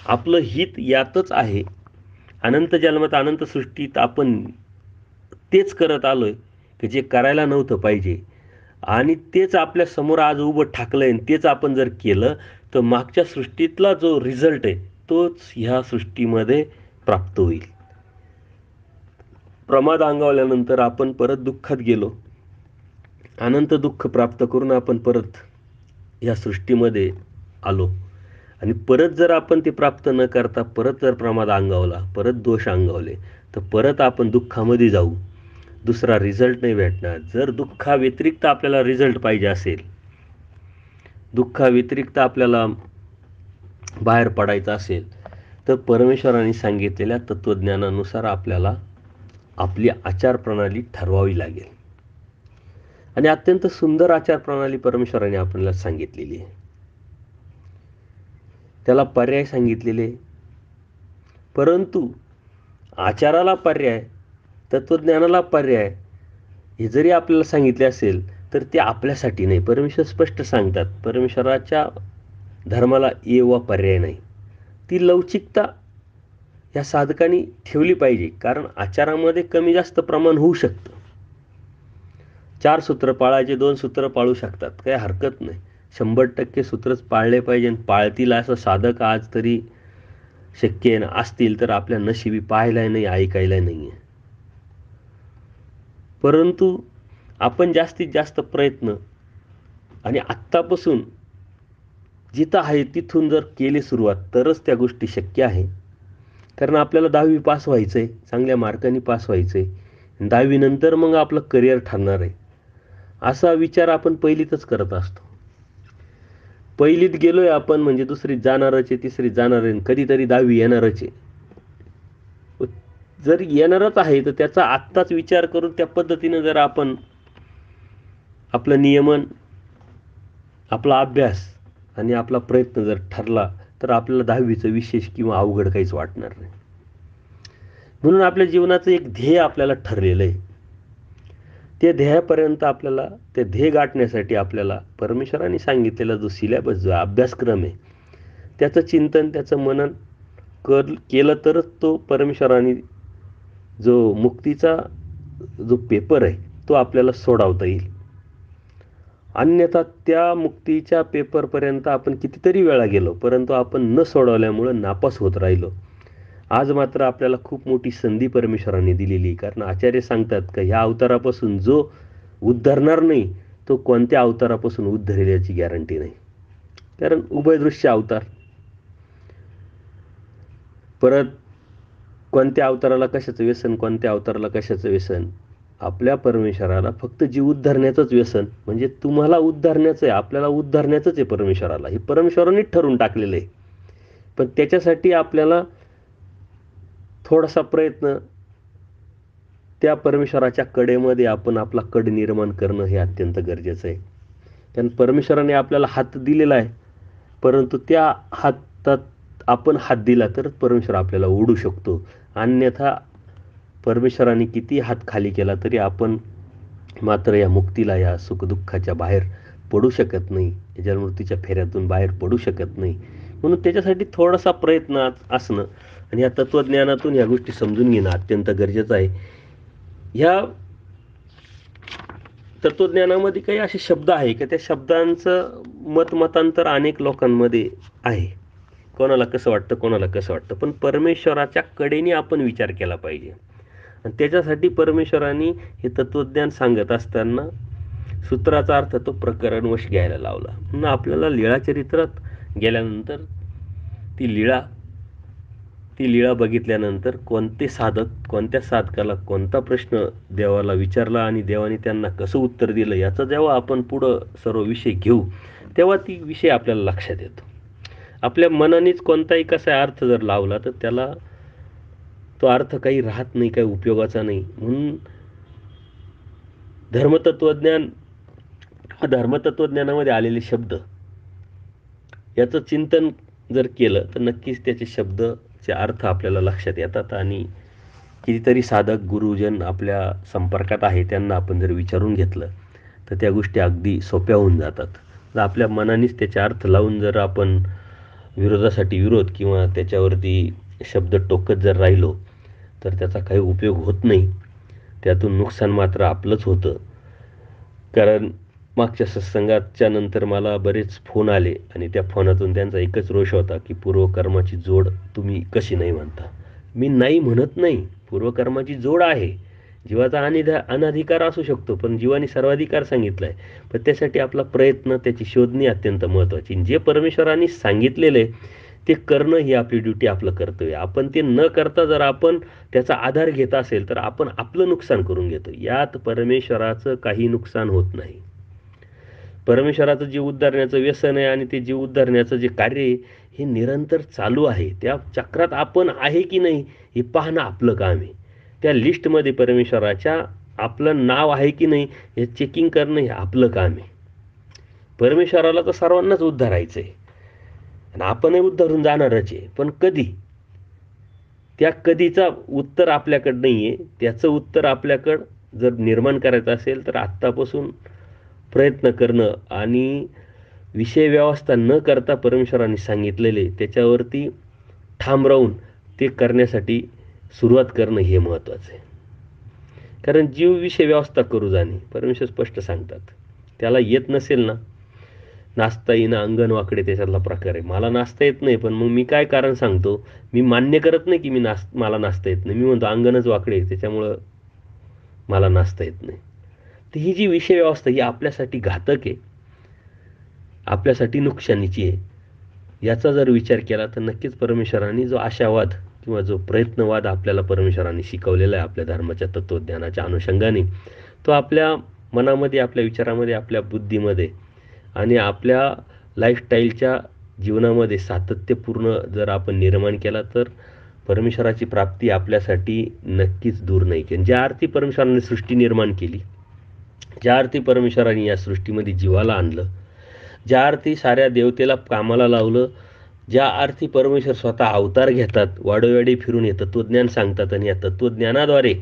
आपलं हित यातच आहे. अनंत जन्मात अनंत सृष्टीत आपण तेच करत आलोय की जे करायला नव्हतं पाहिजे, आणि तेच आपल्या समोर आज उभं ठाकलंय आणि तेच आपण जर केलं, तर मागच्या सृष्टीतला जो रिझल्ट आहे तोच ह्या सृष्टीमध्ये प्राप्त होईल. प्रमाद अंगावल्यानंतर आपण परत दुःखात गेलो, अनंत दुःख प्राप्त करून आपण परत या सृष्टीमध्ये आलो, आणि परत जर आपण ते प्राप्त न करता परत जर प्रमाद अंगावला, परत दोष अंगावले, तर परत आपण दुःखामध्ये जाऊ. दुसरा रिझल्ट नाही भेटणार. जर दुःखाव्यतिरिक्त आपल्याला रिझल्ट पाहिजे असेल, दुःखाव्यतिरिक्त आपल्याला बाहेर पडायचं असेल, तर परमेश्वराने सांगितलेल्या तत्त्वज्ञानानुसार आपल्याला आपली आचारप्रणाली ठरवावी लागेल. आणि अत्यंत सुंदर आचारप्रणाली परमेश्वराने आपल्याला सांगितलेली आहे. त्याला पर्याय सांगितलेले, परंतु आचाराला पर्याय, तत्त्वज्ञानाला पर्याय हे जरी आपल्याला सांगितले असेल, तर ते आपल्यासाठी नाही. परमेश्वर स्पष्ट सांगतात, परमेश्वराच्या धर्माला ये वा पर्याय नाही. ती लवचिकता या साधकांनी ठेवली पाहिजे. कारण आचारामध्ये कमी जास्त प्रमाण होऊ शकतं. 4 सूत्र पाळायचे, 2 सूत्र पाळू शकतात, काही हरकत नाही. 100% सूत्रच पाळले पाहिजे. पाळतील असं साधक आज तरी शक्य आहे, असतील तर आपल्या नशिबी पाहायला नाही, ऐकायला नाही आहे. परंतु आपण जास्तीत जास्त प्रयत्न आणि आत्तापासून जिथं आहे तिथून जर केली सुरुवात, तरच त्या गोष्टी शक्य आहे. कारण आपल्याला 10वी पास व्हायचं आहे, चांगल्या मार्कांनी पास व्हायचं आहे. 10वी नंतर मग आपलं करिअर ठरणार आहे, असा विचार आपण पहिलीतच करत असतो. पहिलीत गेलोय आपण म्हणजे दुसरीत जाणारच आहे, तिसरीत जाणार आहे, कधीतरी 10वी येणारच आहे. जर येणारच आहे तर त्याचा आत्ताच विचार करून त्या पद्धतीनं जर आपण आपलं नियमन, आपला अभ्यास आणि आपला प्रयत्न जर ठरला, तर आपल्याला 10वीचं विशेष किंवा अवघड काहीच वाटणार नाही. म्हणून आपल्या जीवनाचं एक ध्येय आपल्याला ठरलेलं आहे. ते ध्येयापर्यंत आपल्याला ते ध्येय गाठण्यासाठी आपल्याला परमेश्वराने सांगितलेला जो सिलेबस, जो अभ्यासक्रम आहे, त्याचं चिंतन, त्याचं मनन केलं तरच तो परमेश्वराने जो मुक्तीचा जो पेपर आहे तो आपल्याला सोडवता येईल. अन्यथा त्या मुक्तीच्या पेपरपर्यंत आपण कितीतरी वेळा गेलो, परंतु आपण न सोडवल्यामुळं नापास होत राहिलो. आज मात्र आपल्याला खूप मोठी संधी परमेश्वराने दिलेली, कारण आचार्य सांगतात का ह्या अवतारापासून जो उद्धारणार नाही तो कोणत्या अवतारापासून उद्धरेल याची गॅरंटी नाही. कारण उभयदृश्य अवतार. परत कोणत्या अवताराला कशाचं व्यसन, कोणत्या अवताराला कशाचं व्यसन. आपल्या परमेश्वराला फक्त जीव उद्धारण्याचंच व्यसन, म्हणजे तुम्हाला उद्धारण्याचं आहे, आपल्याला उद्धारण्याचंच आहे परमेश्वराला. हे परमेश्वरानेच ठरवून टाकलेलं आहे. पण त्याच्यासाठी आपल्याला थोडासा प्रयत्न, त्या परमेश्वराच्या कडेमध्ये आपण आपला कड निर्माण करणं हे अत्यंत गरजेचं आहे. कारण परमेश्वराने आपल्याला हात दिलेला आहे, परंतु त्या हातात आपण हात दिला तरच परमेश्वर आपल्याला ओढू शकतो. अन्यथा परमेश्वराने किती हात खाली केला तरी आपण मात्र या मुक्तीला, या सुखदुःखाच्या बाहेर पडू शकत नाही, या जन्ममृत्यूच्या फेऱ्यातून बाहेर पडू शकत नाही. म्हणून त्याच्यासाठी थोडासा प्रयत्न असणं आणि या तत्त्वज्ञानातून या गोष्टी समजून घेणं अत्यंत गरजेचं आहे. ह्या तत्त्वज्ञानामध्ये काही असे शब्द आहे की त्या शब्दांचं मतांतर अनेक लोकांमध्ये आहे. कोणाला कसं वाटतं, कोणाला कसं वाटतं. पण परमेश्वराच्या कडेने आपण विचार केला पाहिजे. आणि त्याच्यासाठी परमेश्वराने हे तत्त्वज्ञान सांगत असताना सूत्राचा अर्थ तो प्रकरणवश घ्यायला लावला. म्हणून आपल्याला लीळाचरित्रात गेल्यानंतर ती लीळा बघितल्यानंतर कोणते साधक, कोणत्या साधकाला कोणता प्रश्न देवाला विचारला आणि देवाने त्यांना कसं उत्तर दिलं, याचा जेव्हा आपण पुढं सर्व विषय घेऊ तेव्हा ती विषय आपल्याला लक्षात येतो. आपल्या मनानेच कोणताही कसा अर्थ जर लावला तर त्याला तो अर्थ काही राहत नाही, काही उपयोगाचा नाही. म्हणून धर्मतत्वज्ञानामध्ये आलेले शब्द याचं चिंतन जर केलं तर नक्कीच त्याचे शब्दचे अर्थ आपल्याला लक्षात येतात. आणि कितीतरी साधक गुरुजन आपल्या संपर्कात आहे, त्यांना आपण जर विचारून घेतलं तर त्या गोष्टी अगदी सोप्या होऊन जातात. जर आपल्या मनानेच त्याचे अर्थ लावून जर आपण विरोधासाठी विरोध किंवा त्याच्यावरती शब्द टोकत जर राहिलो तर त्याचा काही उपयोग होत नाही. त्यातून नुकसान मात्र आपलंच होतं. कारण मागच्या सत्संगाच्या नंतर मला बरेच फोन आले आणि त्या फोनातून त्यांचा एकच रोष होता की पूर्वकर्माची जोड तुम्ही कशी नाही म्हणता. मी नाही म्हणत नाही, पूर्वकर्माची जोड आहे. जीवाचा अनाधिकार असू शकतो, पण जीवाने सर्वाधिकार सांगितला आहे. पण त्यासाठी आपला प्रयत्न, त्याची शोधणी अत्यंत महत्त्वाची. जे परमेश्वराने सांगितलेलं आहे ते करणं ही आपली ड्युटी, आपलं कर्तव्य. आपण ते न करता जर आपण त्याचा आधार घेत असेल तर आपण आपलं नुकसान करून घेतो. यात परमेश्वराचं काही नुकसान होत नाही. परमेश्वराचं जीव उद्धारण्याचं व्यसन आहे आणि ते जीव उद्धारण्याचं जे कार्य आहे हे निरंतर चालू आहे. त्या चक्रात आपण आहे की नाही हे पाहणं आपलं काम आहे. त्या लिस्टमध्ये परमेश्वराच्या आपलं नाव आहे की नाही हे चेकिंग करणं हे आपलं काम आहे. परमेश्वराला तर सर्वांनाच उद्धारायचं आहे आणि आपणही उद्धारून जाणारच आहे. पण कधी, त्या कधीचा उत्तर आपल्याकडं नाही आहे. त्याचं उत्तर आपल्याकडं जर निर्माण करायचं असेल तर आत्तापासून प्रयत्न करणं आणि विषय व्यवस्था न करता परमेश्वराने सांगितलेले त्याच्यावरती ठाम राहून ते करण्यासाठी सुरुवात करणं हे महत्त्वाचं आहे. कारण जीव विषय व्यवस्था करू जाणे परमेश्वर स्पष्ट सांगतात. त्याला येत नसेल ना, नाचता येणं अंगण वाकडे त्याच्यातला प्रकार आहे. मला नाचता येत नाही, पण मग मी काय कारण सांगतो, मी मान्य करत नाही की मला नाचता येत नाही. मी म्हणतो अंगणच वाकडे आहे त्याच्यामुळं मला नाचता येत नाही. तर ही जी विषय व्यवस्था ही आपल्यासाठी घातक आहे, आपल्यासाठी नुकसानीची आहे. याचा जर विचार केला तर नक्कीच परमेश्वराने जो आशावाद किंवा जो प्रयत्नवाद आपल्याला परमेश्वराने शिकवलेला आहे आपल्या धर्माच्या तत्त्वज्ञानाच्या अनुषंगाने, तो आपल्या मनामध्ये, आपल्या विचारामध्ये, आपल्या बुद्धीमध्ये आणि आपल्या लाईफस्टाईलच्या जीवनामध्ये सातत्यपूर्ण जर आपण निर्माण केला तर परमेश्वराची प्राप्ती आपल्यासाठी नक्कीच दूर नाही. की ज्या अर्थी परमेश्वराने सृष्टी निर्माण केली, ज्या अर्थी परमेश्वराने या सृष्टीमध्ये जीवाला आणलं, ज्या अर्थी साऱ्या देवतेला कामाला लावलं ज्या अर्थी परमेश्वर स्वतः अवतार घेतात, वाडोवेडी फिरून हे तत्त्वज्ञान सांगतात आणि या तत्त्वज्ञानाद्वारे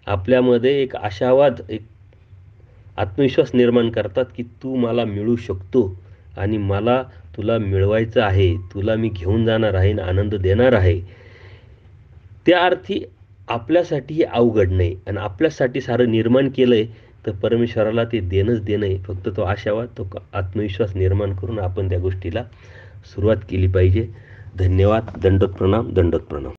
आपल्यामध्ये एक आशावाद, एक आत्मविश्वास निर्माण करतात, की तू मला मिळू शकतो आणि मला तुला मिळवायचं आहे. तुला मी घेऊन जाणार आहे आणि आनंद देणार आहे. त्या अर्थी आपल्यासाठी हे अवघड नाही आणि आपल्यासाठी सारं निर्माण केलंय, तर परमेश्वराला ते देणंच देणं आहे. फक्त तो आशावाद, तो आत्मविश्वास निर्माण करून आपण त्या गोष्टीला सुरुवात केली पाहिजे. धन्यवाद. दंडोत प्रणाम, दंडोत प्रणाम.